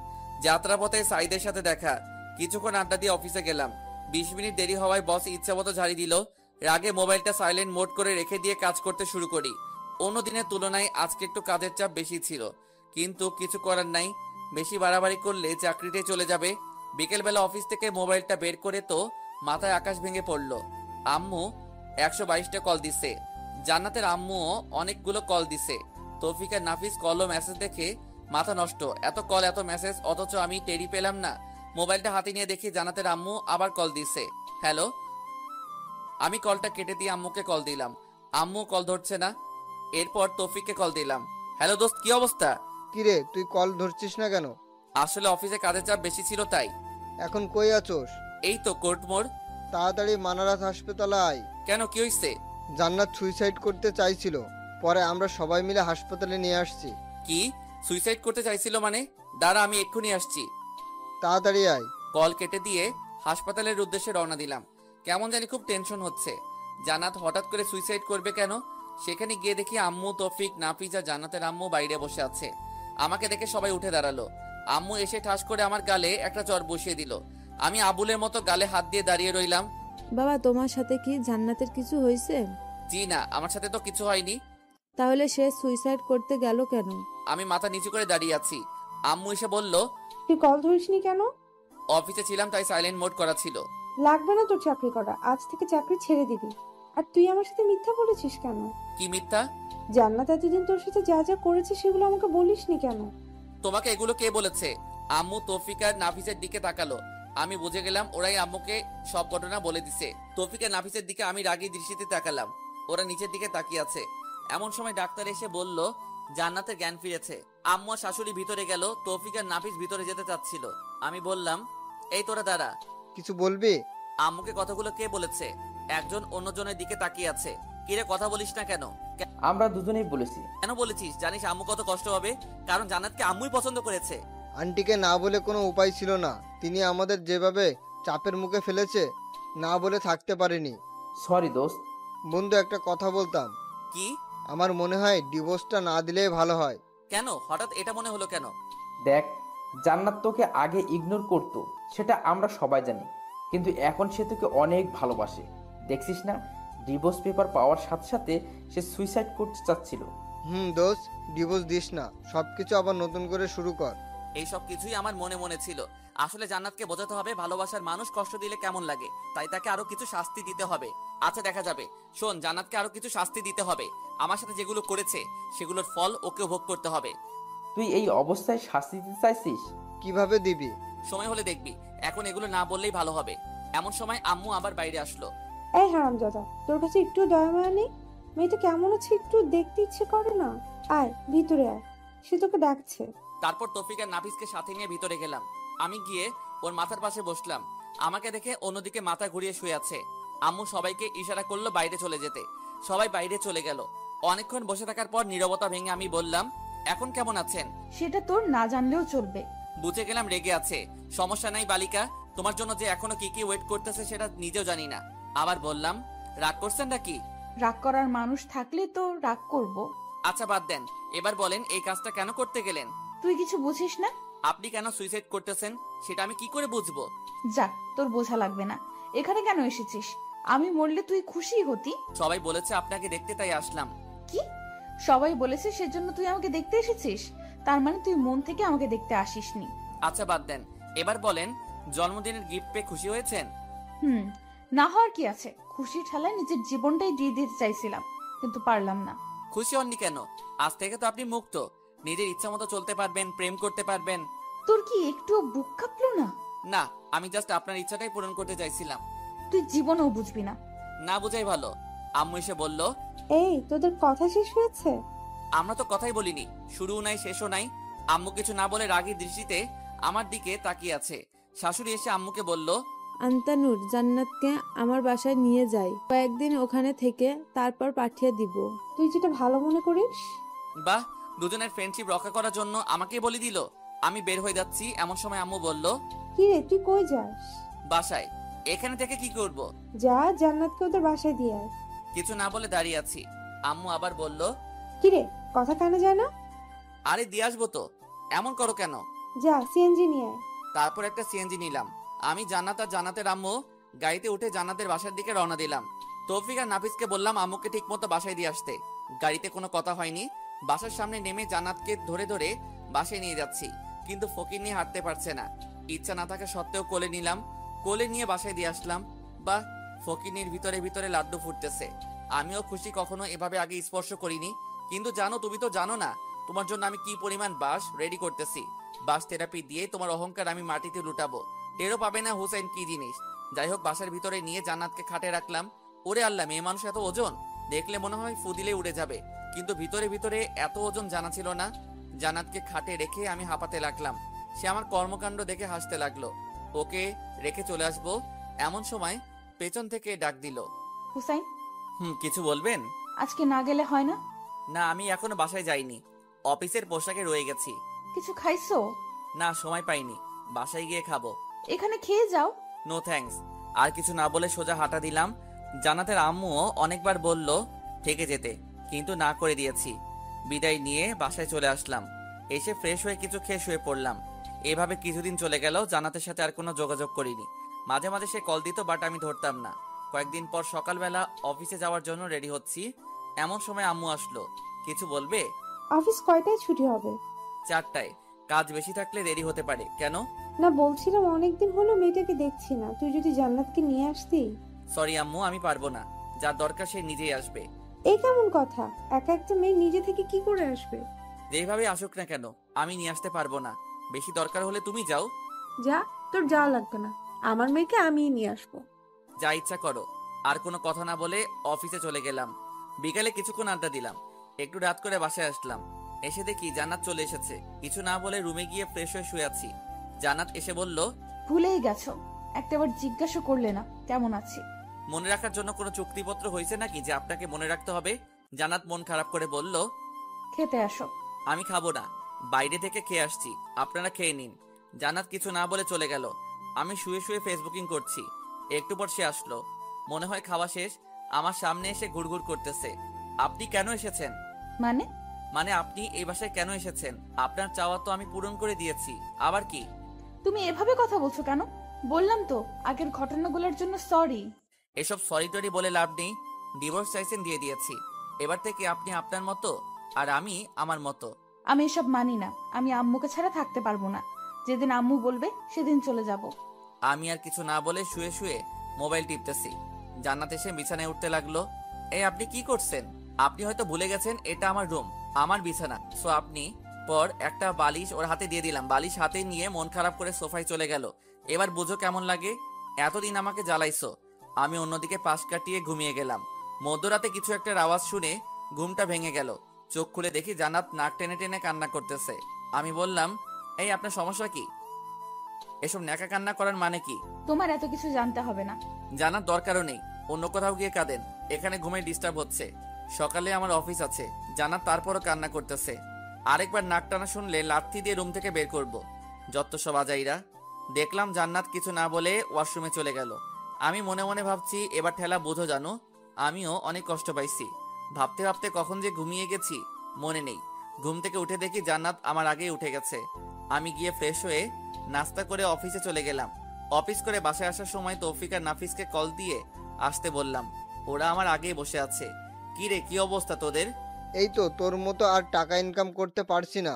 যাত্রাপথে সাইদের সাথে দেখা। কিছুক্ষণ আড্ডা দিয়ে অফিসে গেলাম। 20 মিনিট দেরি হওয়ায় বস ইচ্ছামতো ঝাড়ি দিল। রাগে মোবাইলটা সাইলেন্ট মোড করে রেখে দিয়ে কাজ করতে শুরু করি। অন্য দিনের তুলনায় আজকে একটু কাজের চাপ বেশি ছিল, কিন্তু কিছু করার নাই। বেশি বাড়াবাড়ি করলে চাকরিতে চলে যাবে। বিকেলবেলা অফিস থেকে মোবাইলটা বের করে তো মাথায় আকাশ ভেঙে পড়লো। আম্মু 122টা কল দিছে। জান্নাতের আম্মুও অনেকগুলো কল দিছে। তৌফিক আর নাফিস কল ও মেসেজ দেখে মাথা নষ্ট। এত কল, এত মেসেজ, অথচ আমি টেরি পেলাম না। মোবাইলটা হাতে নিয়ে দেখি জান্নাতের আম্মু আবার কল দিছে। হ্যালো। আমি কলটা কেটে দিয়ে আম্মুকে কল দিলাম। আম্মু কল ধরছে না। এরপর তৌফিককে কল দিলাম। হ্যালো দোস্ত, কি অবস্থা? কিরে, তুই কল ধরছিস না কেন? আসলে অফিসে কাজের চাপ বেশি ছিল তাই। এখন কই আছোস? এই তো কোর্ট মোড়। তাড়াতাড়ি মানারাত হাসপাতালে আয়। কেন, কি হইছে? জান্নাত সুইসাইড করতে চাইছিল, পরে আমরা সবাই মিলে হাসপাতালে নিয়ে আসছি। কি? সুইসাইড করতে চাইছিল মানে? দাঁড়া, আমি এক্ষুনি আসছি। তাড়াতাড়ি আয়। কল কেটে দিয়ে হাসপাতালের উদ্দেশ্যে রওনা দিলাম। কেমন জানি খুব টেনশন হচ্ছে। জান্নাত হঠাৎ করে সুইসাইড করবে কেন? সেখানে গিয়ে দেখি আম্মু, তৌফিক, নাফিজা, জান্নাতের আম্মু বাইরে বসে আছে। আমাকে দেখে সবাই উঠে দাঁড়ালো। আম্মু এসে ঠাস করে আমার গালে একটা চর বসিয়ে দিল। আমি আবুলের মতো গালে হাত দিয়ে দাঁড়িয়ে রইলাম। বাবা, তোমার সাথে কি জান্নাতের কিছু হয়েছে? জি না, আমার সাথে তো কিছু হয়নি। তাহলে সে সুইসাইড করতে গেল কেন? আমি মাথা নিচু করে দাঁড়িয়ে আছি। আম্মু এসে বলল, তুই কল ধরিসনি কেন? অফিসে ছিলাম তাই সাইলেন্ট মোড করা ছিল। লাগবে না তোর চাকরি করা, আজ থেকে চাকরি ছেড়ে দিবি। আর তুই আমার সাথে মিথ্যা বলেছিস কেন? কি মিথ্যা? জান্নাত এতদিন তোর সাথে যা যা করেছে সেগুলো আমাকে বলিসনি কেন? তোমাকে এগুলো কে বলেছে? আম্মু তৌফিক আর নাফিসের দিকে তাকালো। আমি বুঝে গেলাম ওরাই আম্মুকে সব ঘটনা বলে দিছে। তৌফিক আর নাফিসের দিকে আমি রাগী দৃষ্টিতে তাকালাম। ওরা নিচের দিকে তাকিয়ে আছে। এমন সময় ডাক্তার এসে বলল জান্নাতের জ্ঞান ফিরেছে। আম্মু আর শাশুড়ি ভিতরে গেল। তৌফিক আর নাফিস ভিতরে যেতে চাচ্ছিল। আমি বললাম, এই তোরা দাঁড়া। কিছু বলবি? আম্মুকে কথাগুলো কে বলেছে? একজন অন্যজনের দিকে তাকিয়ে আছে। কিরে কথা বলিস না কেন? আমরা দুজনেই বলেছি। কেন বলেছিস? জানিস আম্মু কত কষ্ট হবে, কারণ জান্নাতকে আম্মুই পছন্দ করেছে। আন্টিকে না বলে কোনো উপায় ছিল না। তিনি আমাদের যেভাবে চাপের মুখে ফেলেছে, না বলে থাকতে পারিনি। সরি দোস্ত। বন্ধু, একটা কথা বলতাম। কি? আমার মনে হয় ডিভোর্সটা না দিলেই ভালো হয়। কেন হঠাৎ এটা মনে হলো কেন? দেখ, জান্নাত তোকে আগে ইগনোর করতো, সেটা আমরা সবাই জানি, কিন্তু এখন সে তোকে অনেক ভালোবাসে। দেখছিস না, ডিভোর্স পেপার পাওয়ার সাথে সাথে সে সুইসাইড করতে চাচ্ছিল। দোস্ত, ডিভোর্স দিস না, সবকিছু আবার নতুন করে শুরু কর। এই সব কিছুই আমার মনে মনে ছিল। আসলে জান্নাতকে বোঝাতে হবে ভালোবাসার মানুষ কষ্ট দিলে কেমন লাগে, তাই তাকে আরো কিছু শাস্তি দিতে হবে। আচ্ছা দেখা যাবে। শোন, জান্নাতকে আরো কিছু শাস্তি দিতে হবে। আমার সাথে যেগুলো করেছে সেগুলোর ফল ওকে ভোগ করতে হবে। তুই এই অবস্থায় শাস্তি দিতে চাইছিস? কিভাবে দিবি? সময় হলে দেখবি। এখন এগুলো না বললেই ভালো হবে। এমন সময় আম্মু আবার বাইরে আসলো। এই হারামজাদা, তোর কাছে একটু দয়া মায়া নেই? মেয়েটা কেমন আছে একটু দেখতে ইচ্ছে করে না? আয় ভিতরে আয়, সে তোকে ডাকছে। তারপর তৌফিক আর নাফিসকে সাথে নিয়ে ভিতরে গেলাম। আমি গিয়ে ওর মাথার পাশে বসলাম। আমাকে দেখে অন্যদিকে মাথা ঘুরিয়ে শুয়ে আছে। আম্মু সবাইকে ইশারা করলো বাইরে চলে যেতে। সবাই বাইরে চলে গেল। অনেকক্ষণ বসে থাকার পর নীরবতা ভেঙে আমি বললাম, এখন কেমন আছেন? সেটা তোর না জানলেও চলবে। বুঝে গেলাম রেগে আছে। সমস্যা নাই বালিকা, তোমার জন্য যে এখনো কি কি ওয়েট করতেছে সেটা নিজেও জানি না। আবার বললাম, রাগ করছেন নাকি? রাগ করার মানুষ থাকলে তো রাগ করব। আচ্ছা বাদ দেন, এবার বলেন এই কাজটা কেন করতে গেলেন? তুই কিছু বুঝিস না? আপনি কেন সুইসাইড করতেছেন সেটা আমি কি করে বুঝবো? যা, তোর বোঝা লাগবে না। এখানে কেন এসেছিস? আমি মরলে তুই খুশি হতি? সবাই বলেছে আপনাকে দেখতে, তাই আসলাম। কি? সবাই বলেছে সেজন্য তুই আমাকে দেখতে এসেছিস? তার মানে তুই মন থেকে আমাকে দেখতে আসিসনি। আচ্ছা বাদ দেন, এবার বলেন জন্মদিনের গিফট পেয়ে খুশি হয়েছেন? না হওয়ার কি আছে? খুশির ঠেলায় নিজের জীবনটাই দিয়ে দিতে চাইছিলাম, কিন্তু পারলাম না। খুশি হননি কেন? আজ থেকে তো আপনি মুক্ত, নিজের ইচ্ছা মতো চলতে পারবেন, প্রেম করতে পারবেন। তোর কি একটুও বুক কাঁপলো না? না, আমি জাস্ট আপনার ইচ্ছাটাই পূরণ করতে চাইছিলাম। তুই জীবনেও বুঝবি না। না বুঝাই ভালো। আম্মু এসে বলল, এই তোদের কথা শেষ হয়েছে? আমরা তো কথাই বলিনি, শুরুও নাই শেষও নাই। আম্মু কিছু না বলে রাগী দৃষ্টিতে আমার দিকে তাকিয়ে আছে। শাশুড়ি এসে আম্মুকে বলল, আন্তানুর, জান্নাতকে আমার বাসায় নিয়ে যাই, কয়েকদিন ওখানে থেকে তারপর পাঠিয়ে দিব। তুই যেটা ভালো মনে করিস। বাহ, দুজনের ফ্রেন্ডশিপ রক্ষা করার জন্য আমাকে বলে দিল। আমি বের হয়ে যাচ্ছি, এমন সময় আম্মু বলল, কি রে, তুই কই যাস? বাসায়। এখানে থেকে কি করব? যা, জান্নাতকে ওদের বাসায় দিয়ে আয়। কিছু না বলে দাঁড়িয়ে আছি। আম্মু আবার বলল, কি রে, কথা কানে যায় না? আরে দিয়ে আসবো তো, এমন করো কেন? যা, সিএনজি নিয়ে আয়। তারপর একটা সিএনজি নিলাম। আমি জান্নাত আর জান্নাতের আম্মু গাড়িতে উঠে জান্নাতের বাসার দিকে রওনা দিলাম। তৌফিক আর নাফিসকে বললাম আম্মুকে ঠিক মতো বাসায় দিয়ে আসতে। গাড়িতে কোনো কথা হয়নি। বাসার সামনে নেমে জান্নাতকে ধরে ধরে বাসায় নিয়ে যাচ্ছি, কিন্তু ফকির নিয়ে হাঁটতে পারছে না। ইচ্ছা না থাকা সত্ত্বেও কোলে নিলাম। কোলে নিয়ে বাসায় দিয়ে আসলাম। বা ফকিনির ভিতরে ভিতরে লাড্ডু ফুটতেছে। আমিও খুশি, কখনো এভাবে আগে স্পর্শ করিনি। কিন্তু জানো, তুমি তো জানো না তোমার জন্য আমি কি পরিমাণ বাঁশ রেডি করতেছি। বাঁশ থেরাপি দিয়ে তোমার অহংকার আমি মাটিতে লুটাবো, টেরও পাবে না হুসেন কি জিনিস। যাই হোক, বাসার ভিতরে নিয়ে জান্নাতকে খাটে রাখলাম। ওরে আল্লাহ, মেয়ে মানুষ এত ওজন! দেখলে মনে হয় ফুদিলে উড়ে যাবে, কিন্তু ভিতরে ভিতরে এত ওজন জানা ছিল না। জান্নাতকে খাটে রেখে আমি হাঁপাতে লাগলাম। সে আমার কর্মকাণ্ড দেখে হাসতে লাগলো। ওকে রেখে চলে আসবো এমন সময় পেছন থেকে ডাক দিল, হুসাইন, কিছু বলবেন? আজকে না গেলে হয় না? না, আমি এখনো বাসায় যাইনি, অফিসের পোশাকে রয়ে গেছি। কিছু খাইছো? না, সময় পাইনি, বাসায় গিয়ে খাবো। এখানে খেয়ে যাও। No thanks. আর কিছু না বলে সোজা হাঁটা দিলাম। জান্নাতের আম্মুও অনেকবার বলল থেকে যেতে, কিন্তু না করে দিয়েছি। বিদায় নিয়ে বাসায় চলে আসলাম। এসে ফ্রেশ হয়ে কিছু খেয়ে শুয়ে পড়লাম। এভাবে কিছুদিন চলে গেল। জান্নাতের সাথে আর কোনো যোগাযোগ করিনি। মাঝে মাঝে সে কল দিত, বাট আমি ধরতাম না। কয়েকদিন পর সকালবেলা অফিসে যাওয়ার জন্য রেডি হচ্ছি, এমন সময় আম্মু আসলো। কিছু বলবে? অফিস কয়টায় ছুটি হবে? 4টায়। কাজ বেশি থাকলে দেরি হতে পারে। কেন? না, বলছিলাম অনেকদিন হলো মেয়েটাকে দেখছি না, তুই যদি জান্নাতকে নিয়ে আসতি। সরি আম্মু, আমি পারবো না। যার দরকার সে নিজেই আসবে। এই কেমন কথা? একা একটা মেয়ে নিজে থেকে কি করে আসবে? যেভাবে আসুক না কেন, আমি নিয়ে আসতে পারবো না। বেশি দরকার হলে তুমি যাও। যা, তোর যাওয়া লাগবে না, আমার মেয়েকে আমিই নিয়ে আসবো। যা ইচ্ছা করো। আর কোনো কথা না বলে অফিসে চলে গেলাম। বিকালে কিছুক্ষণ আড্ডা দিলাম। একটু রাত করে বাসায় আসলাম। এসে দেখি জান্নাত চলে এসেছে। কিছু না বলে রুমে গিয়ে ফ্রেশ হয়ে শুয়ে আছি। জান্নাত এসে বলল, ভুলেই গেছো, একটাবার জিজ্ঞাসা করলে না কেমন আছি। মনে রাখার জন্য কোনো চুক্তিপত্র হয়েছে নাকি যে আপনাকে মনে রাখতে হবে? জান্নাত মন খারাপ করে বলল, খেতে আসো। আমি খাবো না, বাইরে থেকে খেয়ে আসছি, আপনারা খেয়ে নিন। জান্নাত কিছু না বলে চলে গেল। আমি শুয়ে শুয়ে ফেসবুকিং করছি। একটু পর সে আসলো। মনে হয় খাওয়া শেষ। আমার সামনে এসে ঘুরঘুর করতেছে। আপনি কেন এসেছেন? মানে? মানে আপনি এই বাসায় কেন এসেছেন? আপনার চাওয়া তো আমি পূরণ করে দিয়েছি, আবার কি? তুমি এভাবে কথা বলছো কেন? বললাম তো আগের ঘটনাগুলোর জন্য সরি। এসব সরি টরি বলে লাভ নেই। ডিভোর্স চাইছেন, দিয়ে দিয়েছি। এবার থেকে আপনি আপনার মতো আর আমি আমার মতো। আমি এসব মানি না। আমি আম্মুকে ছাড়া থাকতে পারবো না। যেদিন আম্মু বলবে সেদিন চলে যাব। আমি আর কিছু না বলে শুয়ে শুয়ে মোবাইল টিপতেছি। জান্নাত এসে বিছানায় উঠতে লাগলো। এই আপনি কি করছেন? আপনি হয়তো ভুলে গেছেন এটা আমার রুম, আমার বিছানা। সো আপনি পর একটা বালিশ ওর হাতে দিয়ে দিলাম। বালিশ হাতে নিয়ে মন খারাপ করে সোফায় চলে গেল। এবার বুঝো কেমন লাগে? এতদিন আমাকে জ্বালাইছো। আমি অন্যদিকে পাশ কাটিয়ে ঘুমিয়ে গেলাম। মধ্যরাতে কিছু একটা আওয়াজ শুনে ঘুমটা ভেঙে গেল। চোখ খুলে দেখি জান্নাত নাক টেনে টেনে কান্না করতেছে। আমি বললাম, এই আপনার সমস্যা কি? এসব ন্যাকা কান্না করার মানে কি? তোমার এত কিছু জানতে হবে না। জানার দরকারও নেই। অন্য কোথাও গিয়ে কাঁদেন, এখানে ঘুমে ডিস্টার্ব হচ্ছে। সকালে আমার অফিস আছে। জানা তারপরও কান্না করতেছে। আরেকবার নাক টানা শুনলে লাথি দিয়ে রুম থেকে বের করব। যত সব আজাইরা। দেখলাম জান্নাত কিছু না বলে ওয়াশরুমে চলে গেল। আমি মনে মনে ভাবছি, এবার ঠেলা বোঝো জানো, আমিও অনেক কষ্ট পাইছি। ভাবতে ভাবতে কখন যে ঘুমিয়ে গেছি মনে নেই। ঘুম থেকে উঠে দেখি জান্নাত আমার আগেই উঠে গেছে। আমি গিয়ে ফ্রেশ হয়ে নাস্তা করে অফিসে চলে গেলাম। অফিস করে বাসায় আসার সময় তৌফিক আর নাফিসকে কল দিয়ে আসতে বললাম। ওরা আমার আগেই বসে আছে। কি রে, কি অবস্থা তোদের? এই তো তোর মতো আর টাকা ইনকাম করতে পারছি না।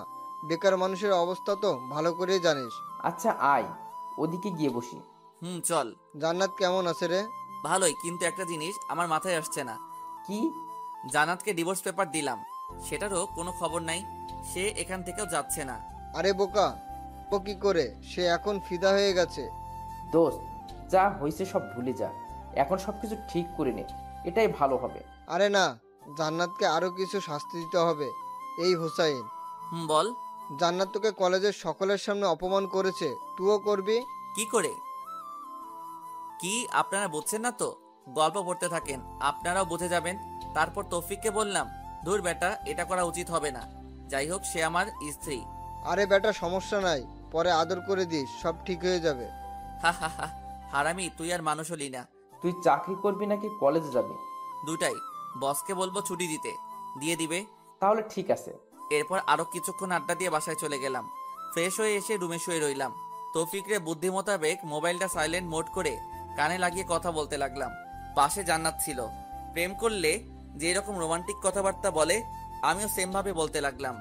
বেকার মানুষের অবস্থা তো ভালো করেই জানিস। আচ্ছা আয়, ওদিকে গিয়ে বসি। চল। জান্নাত কেমন আছে রে? ভালোই, কিন্তু একটা জিনিস আমার মাথায় আসছে না। কি? জান্নাতকে ডিভোর্স পেপার দিলাম, সেটারও কোনো খবর নাই। সে এখান থেকেও যাচ্ছে না। আরে বোকা, ও কি করে? সে এখন ফিদা হয়ে গেছে। দোস্ত, যা হয়েছে সব ভুলে যা। এখন সবকিছু ঠিক করে নে, এটাই ভালো হবে। আরে না, জান্নাতকে আরো কিছু শাস্তি দিতে হবে। এই হোসাইন, বল। জান্নাত তোকে কলেজের সকলের সামনে অপমান করেছে, তুইও করবি? কি করে? কি আপনারা বুঝছেন না তো? গল্প পড়তে থাকেন, আপনারাও বুঝে যাবেন। তারপর তৌফিককে বললাম, ধুর বেটা, এটা করা উচিত হবে না। যাই হোক, সে আমার স্ত্রী। আরে বেটা, সমস্যা নাই, পরে আদর করে দিস, সব ঠিক হয়ে যাবে। হা হা হা। হারামি, তুই আর মানুষ হলি না। তুই চাকরি করবি নাকি কলেজে যাবি? দুটাই। বসকে বলবো ছুটি দিতে, দিয়ে দিবে। তাহলে ঠিক আছে। এরপর আরো কিছুক্ষণ আড্ডা দিয়ে বাসায় চলে গেলাম। ফ্রেশ হয়ে এসে রুমে শুয়ে রইলাম। তৌফিকরে বুদ্ধি মোতাবেক মোবাইলটা সাইলেন্ট মোড করে কানে লাগিয়ে কথা বলতে লাগলাম। পাশে জান্নাত ছিল। প্রেম করলে যে রকম রোমান্টিক কথাবার্তা বলে, আমিও সেম ভাবে বলতে লাগলাম।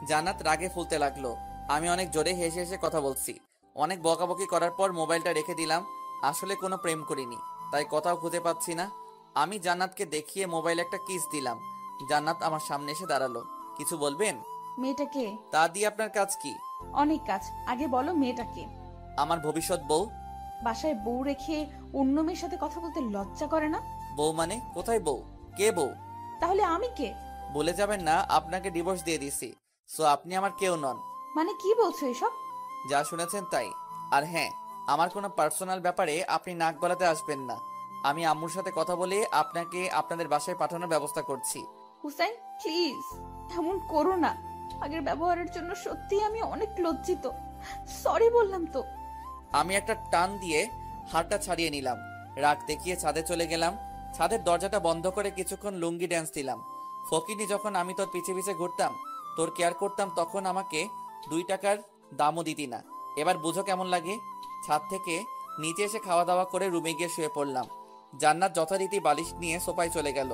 জান্নাত রাগে ফুলতে লাগলো। আমি অনেক জোরে হেসে হেসে কথা বলছি। অনেক বকাবকি করার পর মোবাইলটা রেখে দিলাম। আসলে কোনো প্রেম করিনি, তাই কথাও খুঁজে পাচ্ছি না। আমি জান্নাতকে দেখিয়ে মোবাইলে একটা কিস দিলাম। জান্নাত আমার সামনে এসে দাঁড়ালো। কিছু বলবেন? মেয়েটাকে? তা দিয়ে আপনার কাজ কি? অনেক কাজ। আগে বলো মেয়েটাকে। আমার ভবিষ্যৎ বউ। বাসায় বউ রেখে অন্য মেয়ের সাথে কথা বলতে লজ্জা করে না? বউ মানে? কোথায় বউ? কে বউ? তাহলে আমি কে? বলে যাবেন না আপনাকে ডিভোর্স দিয়ে দিছি। সো আপনি আমার কেউ নন। মানে কি বলছো এসব? যা শুনেছেন তাই। আর হ্যাঁ, আমার কোনো পার্সোনাল ব্যাপারে আপনি নাক গলাতে আসবেন না। আমি আম্মুর সাথে কথা বলে আপনাকে আপনাদের বাসায় পাঠানোর ব্যবস্থা করছি। হুসাইন, প্লিজ এমন করো না। আগের ব্যবহারের জন্য সত্যি আমি অনেক লজ্জিত। সরি বললাম তো। আমি একটা টান দিয়ে হাতটা ছাড়িয়ে নিলাম। রাগ দেখিয়ে ছাদে চলে গেলাম। ছাদের দরজাটা বন্ধ করে কিছুক্ষণ লুঙ্গি ড্যান্স দিলাম। ফকিনি, যখন আমি তোর পিছে পিছে ঘুরতাম, তোর কেয়ার করতাম, তখন আমাকে 2 টাকার দামও দিতি না। এবার বুঝো কেমন লাগে। ছাদ থেকে নিচে এসে খাওয়া দাওয়া করে রুমে গিয়ে শুয়ে পড়লাম। জান্নাত যথারীতি বালিশ নিয়ে সোফায় চলে গেল।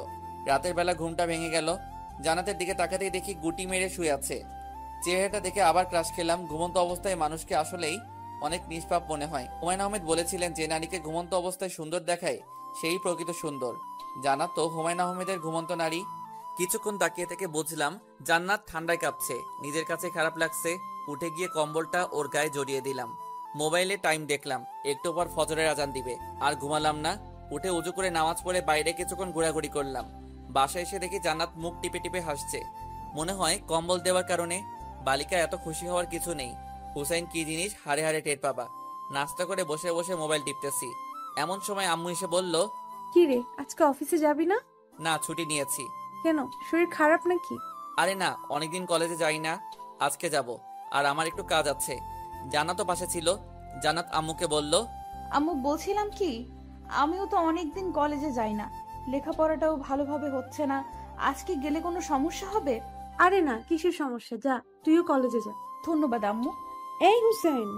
রাতের বেলা ঘুমটা ভেঙে গেল। জান্নাতের দিকে তাকাতেই দেখি গুটি মেরে শুয়ে আছে। চেহারাটা দেখে আবার ক্রাশ খেলাম। ঘুমন্ত অবস্থায় মানুষকে আসলেই অনেক নিষ্পাপ মনে হয়। হুমায়ুন আহমেদ বলেছিলেন, যে নারীকে ঘুমন্ত অবস্থায় সুন্দর দেখায় সেই প্রকৃত সুন্দর। জান্নাত তো হুমায়ুন আহমেদের ঘুমন্ত নারী। কিছুক্ষণ তাকিয়ে থেকে বুঝলাম জান্নাত ঠান্ডায় কাঁপছে। নিজের কাছে খারাপ লাগছে। উঠে গিয়ে কম্বলটা ওর গায়ে জড়িয়ে দিলাম। মোবাইলে টাইম দেখলাম, একটু পর ফজরের আজান দিবে। আর ঘুমালাম না। উঠে উজু করে নামাজ পড়ে বাইরে কিছুক্ষণ ঘোরাঘুরি করলাম। বাসায় এসে দেখি জান্নাত মুখ টিপে টিপে হাসছে। মনে হয় কম্বল দেওয়ার কারণে। বালিকা এত খুশি হওয়ার কিছু নেই। হুসাইন কি জিনিস হাড়ে হাড়ে টের পাবা। নাস্তা করে বসে বসে মোবাইল টিপতেছি। এমন সময় আম্মু এসে বলল, কি রে, আজকে অফিসে যাবি না? না, ছুটি নিয়েছি। কেন, শরীর খারাপ নাকি? আরে না, অনেকদিন কলেজে যাই না, আজকে যাব। আর আমার একটু কাজ আছে। জান্নাতও পাশে ছিল। জান্নাত আম্মুকে বলল, আম্মু বলছিলাম কি, আমিও তো অনেকদিন কলেজে যাই না, লেখাপড়াটাও ভালোভাবে হচ্ছে না। আজকে গেলে কোনো সমস্যা হবে? আরে না, কিসের সমস্যা, যা, তুইও কলেজে যা। ধন্যবাদ আম্মু। এই হুসেন,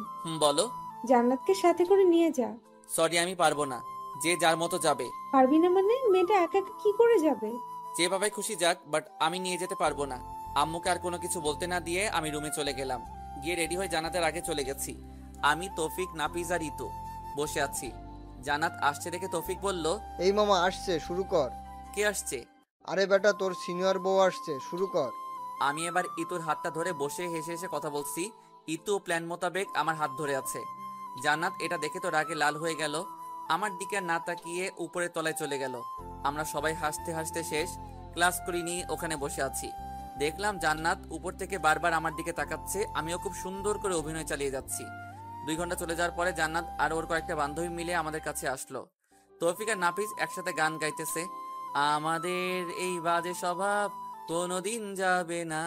বলো। জান্নাতকে সাথে করে নিয়ে যা। সরি, আমি পারবো না। যে যার মতো যাবে। পারবি না মানে? মেয়েটা একা একা কি করে যাবে? যেভাবে খুশি যাক, বাট আমি নিয়ে যেতে পারবো না। আম্মুকে আর কোনো কিছু বলতে না দিয়ে আমি রুমে চলে গেলাম। গিয়ে রেডি হয়ে জান্নাতের আগে চলে গেছি। আমি, তৌফিক, নাফিজ আর ইতু বসে আছি। জান্নাত আসছে দেখে তৌফিক বলল, এই মামা আসছে, শুরু কর। কে আসছে? আরে বেটা, তোর সিনিয়র বউ আসছে, শুরু কর। আমি এবার ইতুর হাতটা ধরে বসে হেসে হেসে কথা বলছি। ইতু প্ল্যান মোতাবেক আমার হাত ধরে আছে। জান্নাত এটা দেখে তো রাগে লাল হয়ে গেল। আমার দিকে না তাকিয়ে উপরের তলায় চলে গেল। আমরা সবাই হাসতে হাসতে শেষ। ক্লাস করিনি, ওখানে বসে আছি। দেখলাম জান্নাত উপর থেকে বারবার আমার দিকে তাকাচ্ছে। আমিও খুব সুন্দর করে অভিনয় চালিয়ে যাচ্ছি। 2 ঘন্টা চলে যাওয়ার পরে জান্নাত আর ওর কয়েকটা বান্ধবী মিলে আমাদের কাছে আসলো। তৌফিক আর নাফিজ একসাথে গান গাইতেছে। আমাদের এই বাজে স্বভাব কোনোদিন যাবে না।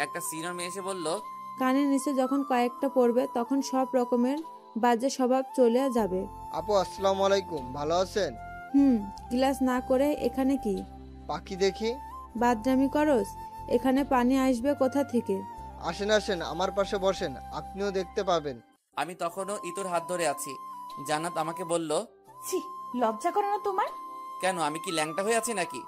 একটা সিনিয়র মেয়ে এসে বলল, কানের নিচে যখন কয়েকটা পড়বে তখন সব রকমের বাজে স্বভাব চলে যাবে। আপু আসসালামু আলাইকুম, ভালো আছেন? ক্লাস না করে এখানে কি পাখি দেখি। বাদরামি করস? এখানে পানি আসবে কোথা থেকে? আসেন আসেন, আমার পাশে বসেন, আপনিও দেখতে পাবেন। আমি তখনও ইতুর হাত ধরে আছি। জান্নাত আমাকে বলল, ছি, লজ্জা করে না তোমার? কেন, আমি কি ল্যাংটা হয়ে আছি নাকি?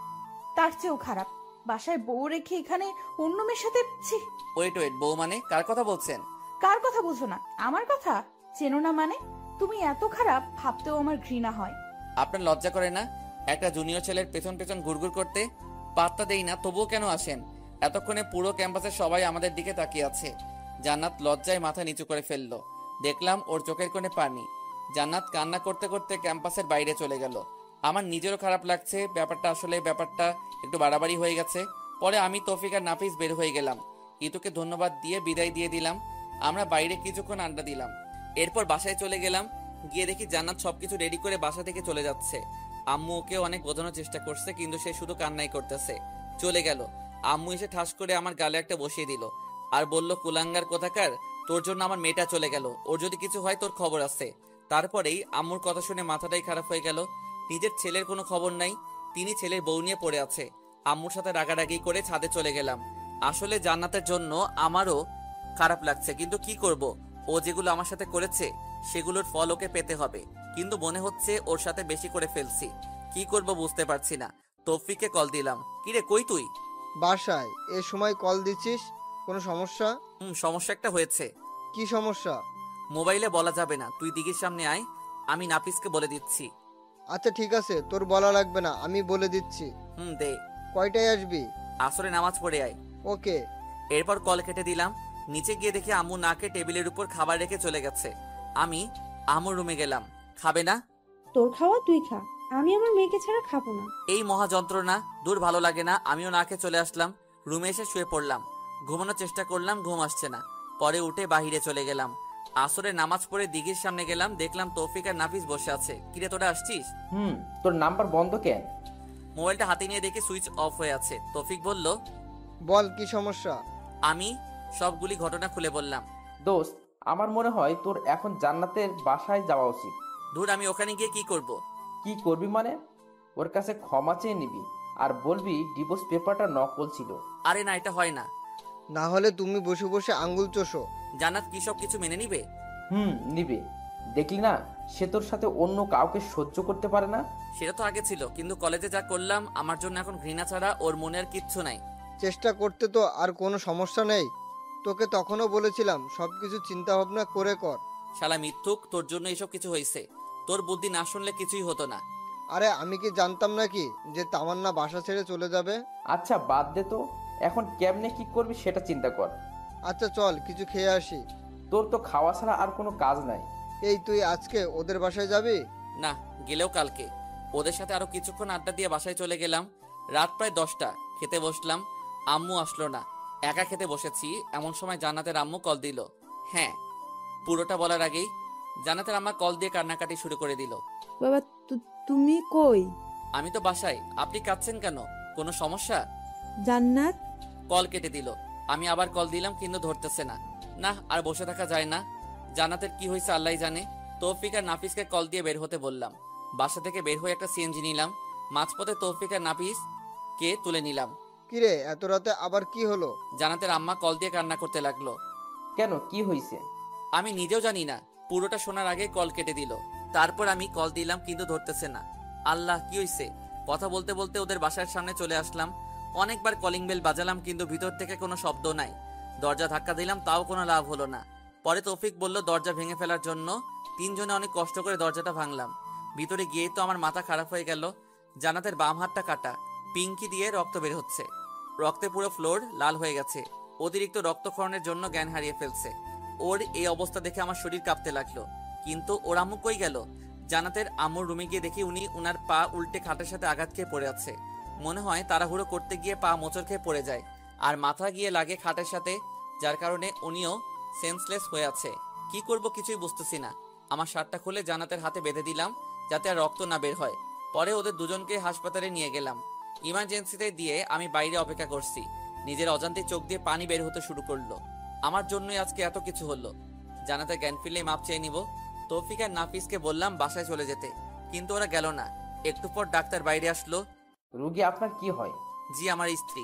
তার চেয়েও খারাপ, বাসায় বউ রেখে এখানে অন্য মেয়ের সাথে। ছি। ওয়েট ওয়েট, বউ মানে কার কথা বলছেন? কার কথা বুঝো না? আমার কথা চেনো না মানে? তুমি এত খারাপ ভাবতেও আমার ঘৃণা হয়। আপনার লজ্জা করে না একটা জুনিয়র ছেলের পেছন পেছন ঘুরঘুর করতে? পাত্তা দেই না, তবুও কেন আসেন? এতক্ষণে পুরো ক্যাম্পাসের সবাই আমাদের দিকে তাকিয়ে আছে। জান্নাত লজ্জায় মাথা নিচু করে ফেললো। দেখলাম ওর চোখের কোণে পানি। জান্নাত কান্না করতে করতে ক্যাম্পাসের বাইরে চলে গেল। আমার নিজেরও খারাপ লাগছে। ব্যাপারটা একটু বাড়াবাড়ি হয়ে গেছে। পরে আমি, তৌফিক আর নাফিস বের হয়ে গেলাম। ইতুকে ধন্যবাদ দিয়ে বিদায় দিয়ে দিলাম। আমরা বাইরে কিছুক্ষণ আড্ডা দিলাম। এরপর বাসায় চলে গেলাম। গিয়ে দেখি জান্নাত সবকিছু রেডি করে বাসা থেকে চলে যাচ্ছে। আম্মু ওকে অনেক বোঝানোর চেষ্টা করছে, কিন্তু সে শুধু কান্নাই করতেছে। চলে গেল। আম্মু এসে ঠাস করে আমার গালে একটা বসিয়ে দিল আর বলল, কুলাঙ্গার কোথাকার, তোর জন্য আমার মেয়েটা চলে গেল। ওর যদি কিছু হয় তোর খবর আছে। তারপরেই আম্মুর কথা শুনে মাথাটাই খারাপ হয়ে গেল। নিজের ছেলের কোনো খবর নাই, তিনি ছেলের বউ নিয়ে পড়ে আছে। আম্মুর সাথে রাগারাগি করে ছাদে চলে গেলাম। আসলে জান্নাতের জন্য আমারও খারাপ লাগছে, কিন্তু কি করব? ও যেগুলো আমার সাথে করেছে সেগুলোর ফল ওকে পেতে হবে। কিন্তু মনে হচ্ছে ওর সাথে বেশি করে ফেলছি। কি করব বুঝতে পারছি না। তৌফিককে কল দিলাম। কিরে, কই তুই? বাসায়। এ সময় কল দিচ্ছিস, কোনো সমস্যা? সমস্যা একটা হয়েছে। কি সমস্যা? মোবাইলে বলা যাবে না, তুই দিঘির সামনে আয়, আমি নাফিসকে বলে দিচ্ছি। আচ্ছা ঠিক আছে, তোর বলা লাগবে না, আমি বলে দিচ্ছি। দে। কয়টায় আসবি? আসরে নামাজ পড়ে আয়। ওকে। এরপর কল কেটে দিলাম। নিচে গিয়ে দেখি আম্মু নাকে টেবিলের উপর খাবার রেখে চলে গেছে। আমি আম্মুর রুমে গেলাম। খাবে না? তোর খাওয়া তুই খা, আমি আমার মেয়েকে ছাড়া খাবো না। এই মহা যন্ত্রণা, দূর ভালো লাগে না। আমিও না খেয়ে চলে আসলাম। রুমে এসে শুয়ে পড়লাম। ঘুমানোর চেষ্টা করলাম, ঘুম আসছে না। পরে উঠে বাহিরে চলে গেলাম। আসরে নামাজ পড়ে দিঘির সামনে গেলাম। দেখলাম তৌফিক আর নাফিস বসে আছে। কিরে, তোরা আসছিস? তোর নাম্বার বন্ধ কেন? মোবাইলটা হাতে নিয়ে দেখি সুইচ অফ হয়ে আছে। তৌফিক বলল, বল কি সমস্যা? আমি সবগুলি ঘটনা খুলে বললাম। দোস্ত, আমার মনে হয় তোর এখন জান্নাতের বাসায় যাওয়া উচিত। ধুর, আমি ওখানে গিয়ে কি করব? কি করবি মানে? ওর কাছে ক্ষমা চেয়ে নিবি আর বলবি ডিভোর্স পেপারটা নকল ছিল। আরে না, এটা হয় না। না হলে তুমি বসে বসে আঙ্গুল চোষো। জান্নাত কি সব কিছু মেনে নিবে? নিবে। দেখলি না, সে তোর সাথে অন্য কাউকে সহ্য করতে পারে না। সেটা তো আগে ছিল, কিন্তু কলেজে যা করলাম আমার জন্য এখন ঘৃণা ছাড়া ওর মনে আর কিচ্ছু নাই। চেষ্টা করতে তো আর কোনো সমস্যা নেই। তোকে তখনও বলেছিলাম সবকিছু চিন্তা ভাবনা করে কর। শালা মিথ্যুক, তোর জন্য এসব কিছু হয়েছে। তোর বুদ্ধি না শুনলে কিছুই হতো না। আরে আমি কি জানতাম নাকি যে তামান্না বাসা ছেড়ে চলে যাবে? আচ্ছা বাদ দে তো, এখন কেমনে কি করবি সেটা চিন্তা কর। আচ্ছা চল কিছু খেয়ে আসি। তোর তো খাওয়া ছাড়া আর কোনো কাজ নাই। এই তুই আজকে ওদের বাসায় যাবি? না, গেলেও কালকে। ওদের সাথে আরো কিছুক্ষণ আড্ডা দিয়ে বাসায় চলে গেলাম। রাত প্রায় 10টা। খেতে বসলাম। আম্মু আসলো না। একা খেতে বসেছি, এমন সময় জান্নাতের আম্মু কল দিল। হ্যাঁ, পুরোটা বলার আগেই জান্নাতের আম্মা কল দিয়ে কান্নাকাটি শুরু করে দিল। বাবা, তুমি কই? আমি তো বাসায়। আপনি কাঁদছেন কেন? কোনো সমস্যা? জান্নাত? কল কেটে দিল। আমি আবার কল দিলাম কিন্তু ধরতেছে না। না, আর বসে থাকা যায় না। জান্নাতের কি হয়েছে আল্লাহ জানে। তৌফিক আর নাফিসকে কল দিয়ে বের হতে বললাম। বাসা থেকে বের হয়ে একটা সিএনজি নিলাম। মাঝপথে তৌফিক আর নাফিসকে তুলে নিলাম। কিরে এত রাতে আবার কি হলো? জান্নাতের আম্মা কল দিয়ে কান্না করতে লাগলো। কেন, কি হয়েছে? আমি নিজেও জানি না। পুরোটা শোনার আগে কল কেটে দিল। তারপর আমি কল দিলাম কিন্তু ধরতেছে না। আল্লাহ, কি হয়েছে? কথা বলতে বলতে ওদের বাসার সামনে চলে আসলাম। অনেকবার কলিং বেল বাজালাম কিন্তু ভিতর থেকে কোনো শব্দ নাই। দরজা ধাক্কা দিলাম, তাও কোনো লাভ হলো না। পরে তৌফিক বলল দরজা ভেঙে ফেলার জন্য। তিনজনে অনেক কষ্ট করে দরজাটা ভাঙলাম। ভিতরে গিয়েই তো আমার মাথা খারাপ হয়ে গেল। জান্নাতের বাম হাতটা কাটা, পিঙ্কি দিয়ে রক্ত বের হচ্ছে। রক্তে পুরো ফ্লোর লাল হয়ে গেছে। অতিরিক্ত রক্তক্ষরণের জন্য জ্ঞান হারিয়ে ফেলছে। ওর এই অবস্থা দেখে আমার শরীর কাঁপতে লাগলো। কিন্তু ওর আম্মু কই গেল? জান্নাতের আম্মুর রুমে গিয়ে দেখি উনি উনার পা উল্টে খাটের সাথে আঘাত খেয়ে পড়ে আছে। মনে হয় তাড়াহুড়ো করতে গিয়ে পা মোচড় খেয়ে পড়ে যায় আর মাথা গিয়ে লাগে খাটের সাথে, যার কারণে উনিও সেন্সলেস হয়ে আছে। কি করব কিছুই বুঝতেছি না। আমার শার্টটা খুলে জান্নাতের হাতে বেঁধে দিলাম যাতে আর রক্ত না বের হয়। পরে ওদের দুজনকে হাসপাতালে নিয়ে গেলাম। ইমার্জেন্সিতে দিয়ে আমি বাইরে অপেক্ষা করছি। নিজের অজান্তে চোখ দিয়ে পানি বের হতে শুরু করলো। আমার জন্যই আজকে এত কিছু হলো। জান্নাতের জ্ঞান ফিরলেই মাপ চেয়ে নিব। তৌফিক আর নাফিসকে বললাম বাসায় চলে যেতে, কিন্তু ওরা গেল না। একটু পর ডাক্তার বাইরে আসলো। রোগী আপনার কি হয়? জি, আমার স্ত্রী।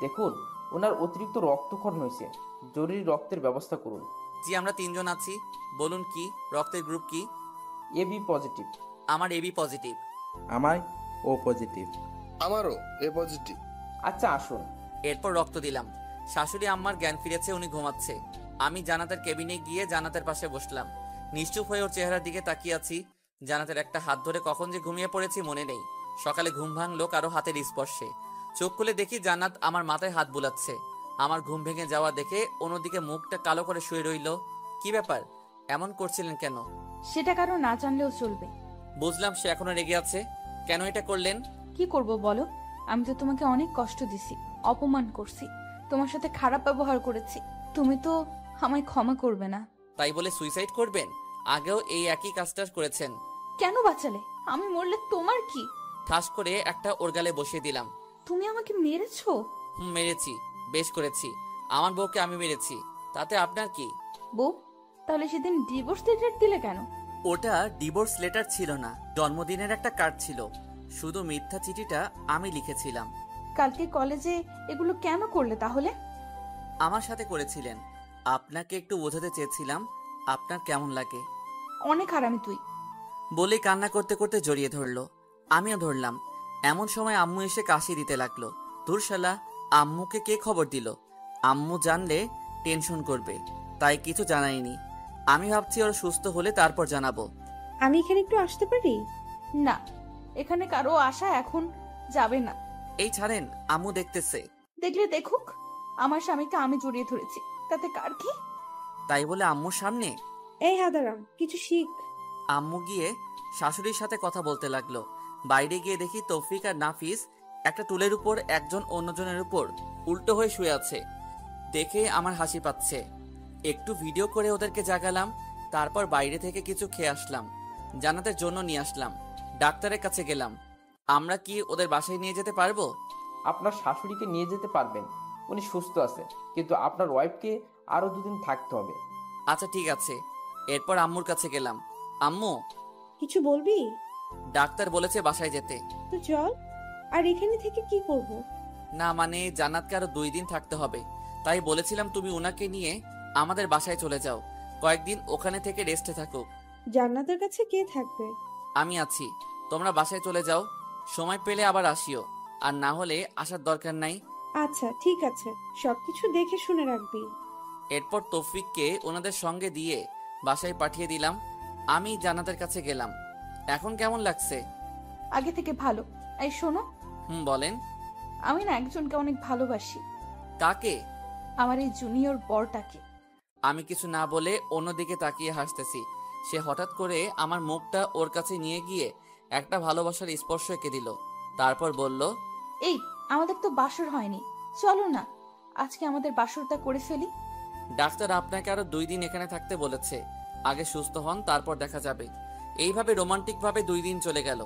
দেখুন, ওনার অতিরিক্ত রক্তক্ষরণ হয়েছে, জরুরি রক্তের ব্যবস্থা করুন। জি, আমরা তিনজন আছি। বলুন কি রক্তের গ্রুপ কি? AB positive. আমার এবি পজিটিভ। আমার ও পজিটিভ। আমারও এ পজিটিভ। আচ্ছা আসুন। এরপর রক্ত দিলাম। শাশুড়ি আম্মার জ্ঞান ফিরেছে, উনি ঘুমাচ্ছে। আমি জান্নাতের কেবিনে গিয়ে জান্নাতের পাশে বসলাম। নিশ্চুপ হয়ে ওর চেহারার দিকে তাকিয়ে আছি। জান্নাতের একটা হাত ধরে কখন যে ঘুমিয়ে পড়েছি মনে নেই। সকালে ঘুম ভাঙলো কারো হাতের স্পর্শে। চোখ খুলে দেখি জান্নাত আমার মাথায় হাত বুলাচ্ছে। আমার ঘুম ভেঙে যাওয়া দেখে অন্যদিকে মুখটা কালো করে শুয়ে রইল। কি ব্যাপার, এমন করছিলেন কেন? সেটা কারো না জানলেও চলবে। বুঝলাম সে এখনো রেগে আছে। কেন এটা করলেন? কি করব বলো? আমি তো তোমাকে অনেক কষ্ট দিছি, অপমান করছি, তোমার সাথে খারাপ ব্যবহার করেছি। তুমি তো আমায় ক্ষমা করবে না। তাই বলে সুইসাইড করবেন? আগেও এই একই কাজটা করেছেন। কেন বাঁচালে? আমি মরলে তোমার কি? ঠাস করে একটা ওর গালে বসিয়ে দিলাম। তুমি আমাকে মেরেছো? মেরেছি, বেশ করেছি। আমার বউকে আমি মেরেছি, তাতে আপনার কি? বউ, তাহলে সেদিন ডিভোর্স লেটার দিলে কেন? ওটা ডিভোর্স লেটার ছিল না, জন্মদিনের একটা কার্ড ছিল। শুধু মিথ্যা চিঠিটা আমি লিখেছিলাম। কালকে কলেজে এগুলো কেন করলে তাহলে? আমার সাথে করেছিলেন। আপনাকে একটু বোঝাতে চেয়েছিলাম আপনার কেমন লাগে। অনেক হারামি তুই। বলে কান্না করতে করতে জড়িয়ে ধরলো। আমিও ধরলাম। এমন সময় আম্মু এসে কাশি দিতে লাগলো। ধুর শালা, আম্মুকে কে খবর দিল? আম্মু জানলে টেনশন করবে, তাই কিছু জানাইনি। আমি ভাবছি ওর সুস্থ হলে তারপর জানাবো। আমি এখানে একটু আসতে পারি? না, এখানে কারো আশা এখন যাবে না। এই ছাড়েন, আম্মু দেখতেছে। দেখলে দেখুক, আমার স্বামীকে আমি জড়িয়ে ধরেছি, তাতে কার কি? তাই বলে আম্মুর সামনে? এই হাদারাম, কিছু শিখ। আম্মু গিয়ে শাশুড়ির সাথে কথা বলতে লাগলো। বাইরে গিয়ে দেখি তৌফিক আর নাফিস একটা টুলের উপর একজন অন্যজনের উপর উল্টো হয়ে শুয়ে আছে। দেখে আমার হাসি পাচ্ছে। একটু ভিডিও করে ওদেরকে জাগালাম। তারপর বাইরে থেকে কিছু খেয়ে আসলাম। জান্নাতের জন্য নিয়ে আসলাম। ডাক্তারের কাছে গেলাম। আমরা কি ওদের বাসায় নিয়ে যেতে পারবো? আপনার শাশুড়িকে নিয়ে যেতে পারবেন, উনি সুস্থ আছে, কিন্তু আপনার ওয়াইফকে আরো 2 দিন থাকতে হবে। আচ্ছা ঠিক আছে। এরপর আম্মুর কাছে গেলাম। আম্মু, কিছু বলবি? ডাক্তার বলেছে বাসায় যেতে। তো চল। আর এখানে থেকে কি করব? না মানে জান্নাতকে আরো 2 দিন থাকতে হবে, তাই বলেছিলাম তুমি ওনাকে নিয়ে আমাদের বাসায় চলে যাও। কয়েকদিন ওখানে থেকে রেস্টে থাকুক। জান্নাতের কাছে কে থাকবে? আমি আছি, তোমরা বাসায় চলে যাও। সময় পেলে আবার আসিও, আর না হলে আসার দরকার নাই। আচ্ছা ঠিক আছে, সবকিছু দেখে শুনে রাখবি। এরপর তৌফিককে ওনাদের সঙ্গে দিয়ে বাসায় পাঠিয়ে দিলাম। আমি জান্নাতের কাছে গেলাম। এখন কেমন লাগছে? আগে থেকে ভালো। এই শোনো, বলেন। আমি না একজনকে অনেক ভালোবাসি। কাকে? আমার এই জুনিয়র বরটাকে। আমি কিছু না বলে অন্যদিকে তাকিয়ে হাসতেছি। সে হঠাৎ করে আমার মুখটা ওর কাছে নিয়ে গিয়ে একটা ভালোবাসার স্পর্শ এঁকে দিল। তারপর বলল, এই, আমাদের তো বাসর হয়নি, চলো না আজকে আমাদের বাসরটা করে ফেলি। ডাক্তার আপনাকে আরো 2 দিন এখানে থাকতে বলেছে। আগে সুস্থ হন, তারপর দেখা যাবে। এইভাবে রোমান্টিকভাবে 2 দিন চলে গেল।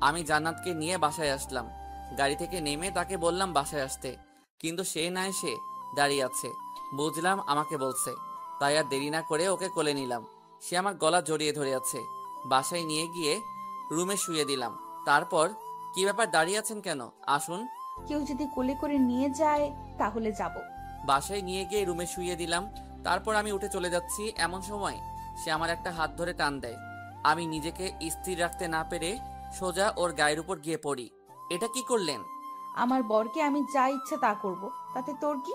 আমি জান্নাতকে নিয়ে বাসায় আসলাম। গাড়ি থেকে নেমে তাকে বললাম বাসায় আসতে, কিন্তু সে না এসে দাঁড়িয়ে আছে। বুঝলাম আমাকে বলছে, তাই আর দেরি না করে ওকে কোলে নিলাম। সে আমার গলা জড়িয়ে ধরে আছে। বাসায় নিয়ে গিয়ে রুমে শুয়ে দিলাম। তারপর, কি ব্যাপার, দাঁড়িয়ে আছেন কেন? আসুন। কেউ যদি কোলে করে নিয়ে যায় তাহলে যাব। বাসায় নিয়ে গিয়ে রুমে শুয়ে দিলাম। তারপর আমি উঠে চলে যাচ্ছি, এমন সময় সে আমার একটা হাত ধরে টান দেয়। আমি নিজেকে স্থির রাখতে না পেরে সোজা ওর গায়ের উপর গিয়ে পড়ি। এটা কি করলেন? আমার বরকে আমি যা ইচ্ছে তা করব, তাতে তোর কি?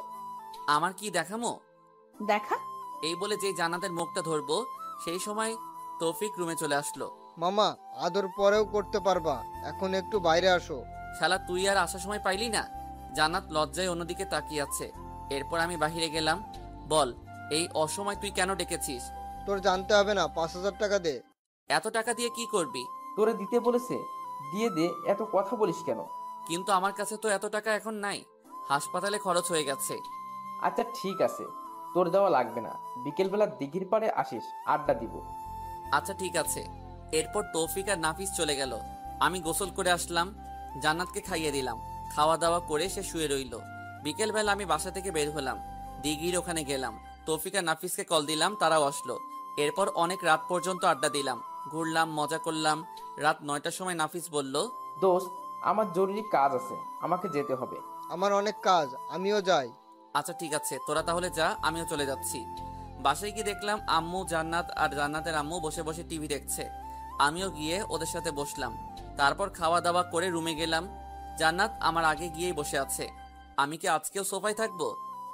আমার কি দেখামো? দেখা। এই বলে যে জান্নাতের মুখটা ধরবো, সেই সময় তৌফিক রুমে চলে আসলো। মামা, আদর পরেও করতে পারবা, এখন একটু বাইরে আসো। শালা, তুই আর আসার সময় পাইলি না? জান্নাত লজ্জায় অন্যদিকে তাকিয়ে আছে। এরপর আমি বাহিরে গেলাম। বল, এই অসময় তুই কেন ডেকেছিস? তোর জানতে হবে না, 5,000 টাকা দে। এত টাকা দিয়ে কি করবি? তোরে দিতে বলেছে, দিয়ে দে, এত কথা বলিস কেন? কিন্তু আমার কাছে তো এত টাকা এখন নাই, হাসপাতালে খরচ হয়ে গেছে। আচ্ছা ঠিক আছে, তোর দেওয়া লাগবে না, বিকেলবেলা দিঘির পাড়ে আসিস, আড্ডা দিব। আচ্ছা ঠিক আছে। এরপর তৌফিক আর নাফিস চলে গেল। আমি গোসল করে আসলাম, জান্নাতকে খাইয়ে দিলাম। খাওয়া দাওয়া করে সে শুয়ে রইল। বিকেলবেলা আমি বাসা থেকে বের হলাম, দিঘির ওখানে গেলাম। তৌফিক আর নাফিসকে কল দিলাম, তারাও আসলো। এরপর অনেক রাত পর্যন্ত আড্ডা দিলাম, ঘুরলাম, মজা করলাম। রাত 9টার সময় নাফিস বলল, দোস্ত, আমার জরুরি কাজ আছে, আমাকে যেতে হবে। আমার অনেক কাজ, আমিও যাই। আচ্ছা ঠিক আছে, তোরা তাহলে যা, আমিও চলে যাচ্ছি। বাসায় গিয়ে দেখলাম আম্মু, জান্নাত আর জান্নাতের আম্মু বসে বসে টিভি দেখছে। আমিও গিয়ে ওদের সাথে বসলাম। তারপর খাওয়া দাওয়া করে রুমে গেলাম। জান্নাত আমার আগে গিয়েই বসে আছে। আমি কি আজকেও সোফায় থাকবো?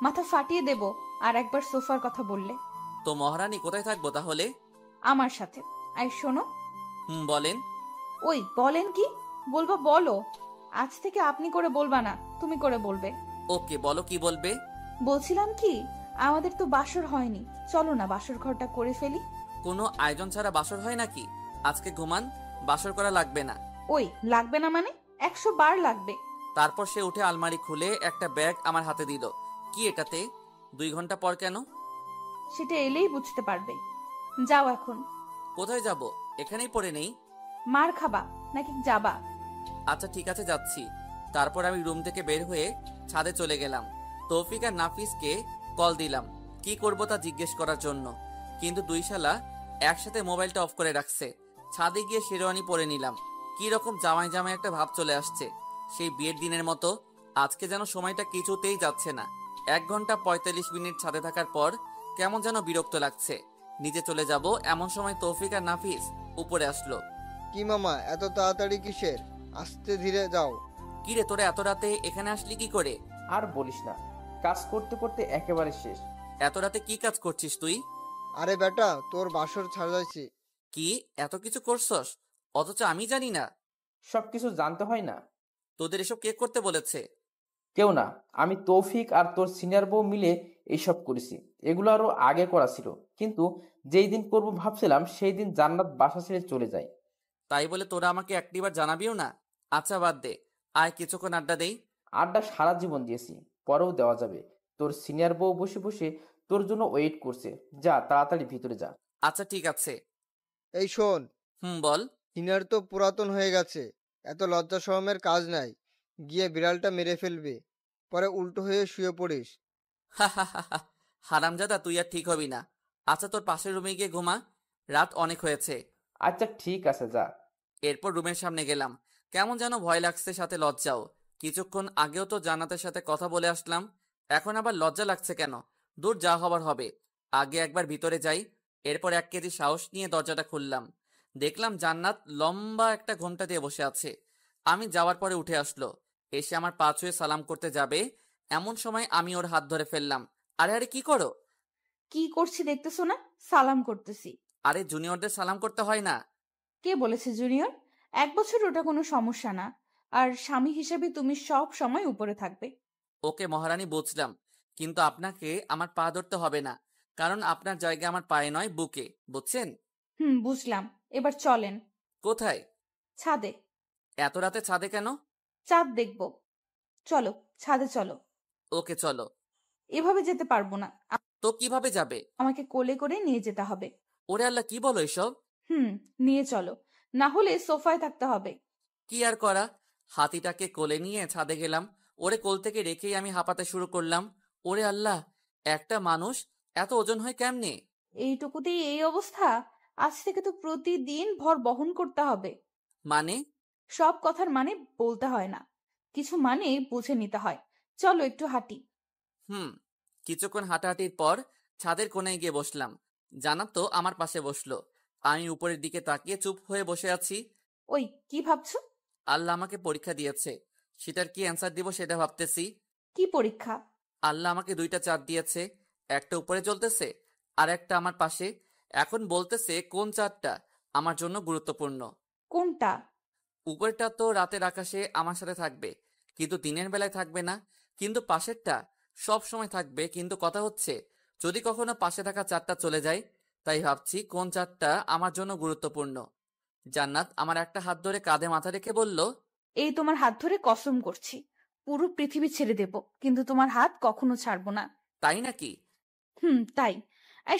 মাথা ফাটিয়ে দেব আর একবার সোফার কথা বললে। তো মহারানী কোথায় থাকবো তাহলে? আমার সাথে। আই শোনো। বলেন। ওই বলেন কি বলবা বলো। আজ থেকে আপনি করে বলবা না, তুমি করে বলবে। ওকে, বলো কি বলবে। বলছিলাম কি, আমাদের তো বাসর হয়নি, চলো না বাসর ঘরটা করে ফেলি। কোনো আয়োজন ছাড়া বাসর হয় নাকি? আজকে ঘুমান, বাসর করা লাগবে না। ওই লাগবে না মানে 100 বার লাগবে। তারপর সে উঠে আলমারি খুলে একটা ব্যাগ আমার হাতে দিল। কি এটাতে? 2 ঘন্টা পর কেন? সেটা এলেই বুঝতে পারবে। যাও এখন। কোথায় যাব? এখানেই পড়ে নেই। মার খাবা নাকি যাবা? আচ্ছা ঠিক আছে, যাচ্ছি। তারপর আমি রুম থেকে বের হয়ে ছাদে চলে গেলাম। তৌফিক আর নাফিসকে কল দিলাম কি করব তা জিজ্ঞেস করার জন্য, কিন্তু দুই শালা একসাথে মোবাইলটা অফ করে রাখছে। ছাদে গিয়ে শেরওয়ানি পরে নিলাম। কি রকম জামাই জামাই একটা ভাব চলে আসছে, সেই বিয়ের দিনের মতো। আজকে যেন সময়টা কিছুতেই যাচ্ছে না। 1 ঘন্টা 45 মিনিট ছাদে থাকার পর কেমন যেন বিরক্ত লাগছে। নিচে চলে যাব এমন সময় তৌফিক আর নাফিস উপরে আসলো। কি মামা, এত তাড়াতাড়ি কিসের? আস্তে ধীরে যাও। কিরে, তোরা এত রাতে এখানে আসলি কি করে? আর বলিস না, কাজ করতে করতে একেবারে শেষ। এত রাতে কি কাজ করছিস তুই? আরে বেটা, তোর বাসর সাজাইছি। কি এত কিছু করছস, অথচ আমি জানি না? সবকিছু জানতে হয় না? তোদের এসব কে করতে বলেছে? কেউ না, আমি তৌফিক আর তোর সিনিয়র বউ মিলে এইসব করেছি। এগুলো আরো আগে করা ছিল, কিন্তু যেই দিন করবো ভাবছিলাম সেই দিন জান্নাত বাসা ছেড়ে চলে যায়। তাই বলে তোরা আমাকে একটিবার জানাবিও না? আচ্ছা বাদ দে, আয় কিছুক্ষণ আড্ডা দেই। আড্ডা সারা জীবন দিয়েছি, পরেও দেওয়া যাবে। তোর সিনিয়র বউ বসে বসে তোর জন্য ওয়েট করছে, যা তাড়াতাড়ি ভিতরে যা। আচ্ছা ঠিক আছে। এই শোন, বল। সিনিয়র তো পুরাতন হয়ে গেছে, এত লজ্জা শরমের কাজ নাই। গিয়ে বিড়ালটা মেরে ফেলবে, পরে উল্টো হয়ে শুয়ে পড়িস। হারামজাদা, তুই আর ঠিক হবি না। আচ্ছা তোর পাশের রুমে গিয়ে ঘুমা, রাত অনেক হয়েছে। আচ্ছা ঠিক আছে, যা। এরপর রুমের সামনে গেলাম। কেমন যেন ভয় লাগছে, সাথে লজ্জাও। কিছুক্ষণ আগেও তো জান্নাতের সাথে কথা বলে আসলাম, এখন আবার লজ্জা লাগছে কেন? দূর, যা হবার হবে। আগে একবার ভিতরে যাই। এরপর 1 কেজি সাহস নিয়ে দরজাটা খুললাম। দেখলাম জান্নাত লম্বা একটা ঘোমটা দিয়ে বসে আছে। আমি যাওয়ার পরে উঠে আসলো, এসে আমার পা ছুঁয়ে সালাম করতে যাবে, এমন সময় আমি ওর হাত ধরে ফেললাম। আরে আরে, কি করো? কি করছি দেখতেছো না? সালাম করতেছি। আরে, জুনিয়রদের সালাম করতে হয় না। কে বলেছে জুনিয়র? 1 বছর ওটা কোনো সমস্যা না। আর স্বামী হিসেবে তুমি সব সময় উপরে থাকবে। ওকে মহারানী, বুঝলাম, কিন্তু আপনাকে আমার পা ধরতে হবে না, কারণ আপনার জায়গা আমার পায়ে নয়, বুকে, বুঝছেন? বুঝলাম। এবার চলেন। কোথায়? ছাদে। এত রাতে ছাদে কেন? চাঁদ দেখবো। চলো, ছাদে চলো। ওকে চলো। এভাবে যেতে পারবো না, তো কিভাবে যাবে? আমাকে কোলে করে নিয়ে যেতে হবে। ওরে আল্লাহ, কি বলো এসব? নিয়ে চলো, না হলে সোফায় থাকতে হবে। কি আর করা, হাতিটাকে কোলে নিয়ে ছাদে গেলাম। ওরে কোল থেকে রেখেই আমি হাঁপাতে শুরু করলাম। ওরে আল্লাহ, একটা মানুষ এত ওজন হয় কেমনে? এইটুকুতেই এই অবস্থা? আজ থেকে তো প্রতিদিন ভর বহন করতে হবে। মানে? সব কথার মানে বলতে হয় না, কিছু মানে বুঝে নিতে হয়। চলো একটু হাঁটি। কিছুক্ষণ হাঁটাহাঁটির পর ছাদের কোণায় গিয়ে বসলাম। জান্নাত তো আমার পাশে বসলো। আমি উপরের দিকে তাকিয়ে চুপ হয়ে বসে আছি। ওই কি ভাবছো? আল্লাহ আমাকে পরীক্ষা দিয়েছে, সেটার কি অ্যান্সার দিব সেটা ভাবতেছি। কি পরীক্ষা? আল্লাহ আমাকে দুইটা চাঁদ দিয়েছে, একটা উপরে জ্বলতেছে আর একটা আমার পাশে। এখন বলতেছে কোন চাঁদটা আমার জন্য গুরুত্বপূর্ণ। কোনটা? উপরেরটা তো রাতের আকাশে আমার সাথে থাকবে, কিন্তু দিনের বেলায় থাকবে না। কিন্তু পাশেরটা সব সময় থাকবে। কিন্তু কথা হচ্ছে, যদি কখনো পাশে থাকা চাঁদটা চলে যায়, তাই ভাবছি কোন চাঁদটা আমার জন্য গুরুত্বপূর্ণ। জান্নাত আমার একটা হাত ধরে কাঁধে মাথা রেখে বলল, এই তোমার হাত ধরে কসম করছি, পুরো পৃথিবী ছেড়ে দেব, কিন্তু তোমার হাত কখনো ছাড়বো না। তাই নাকি? তাই। এই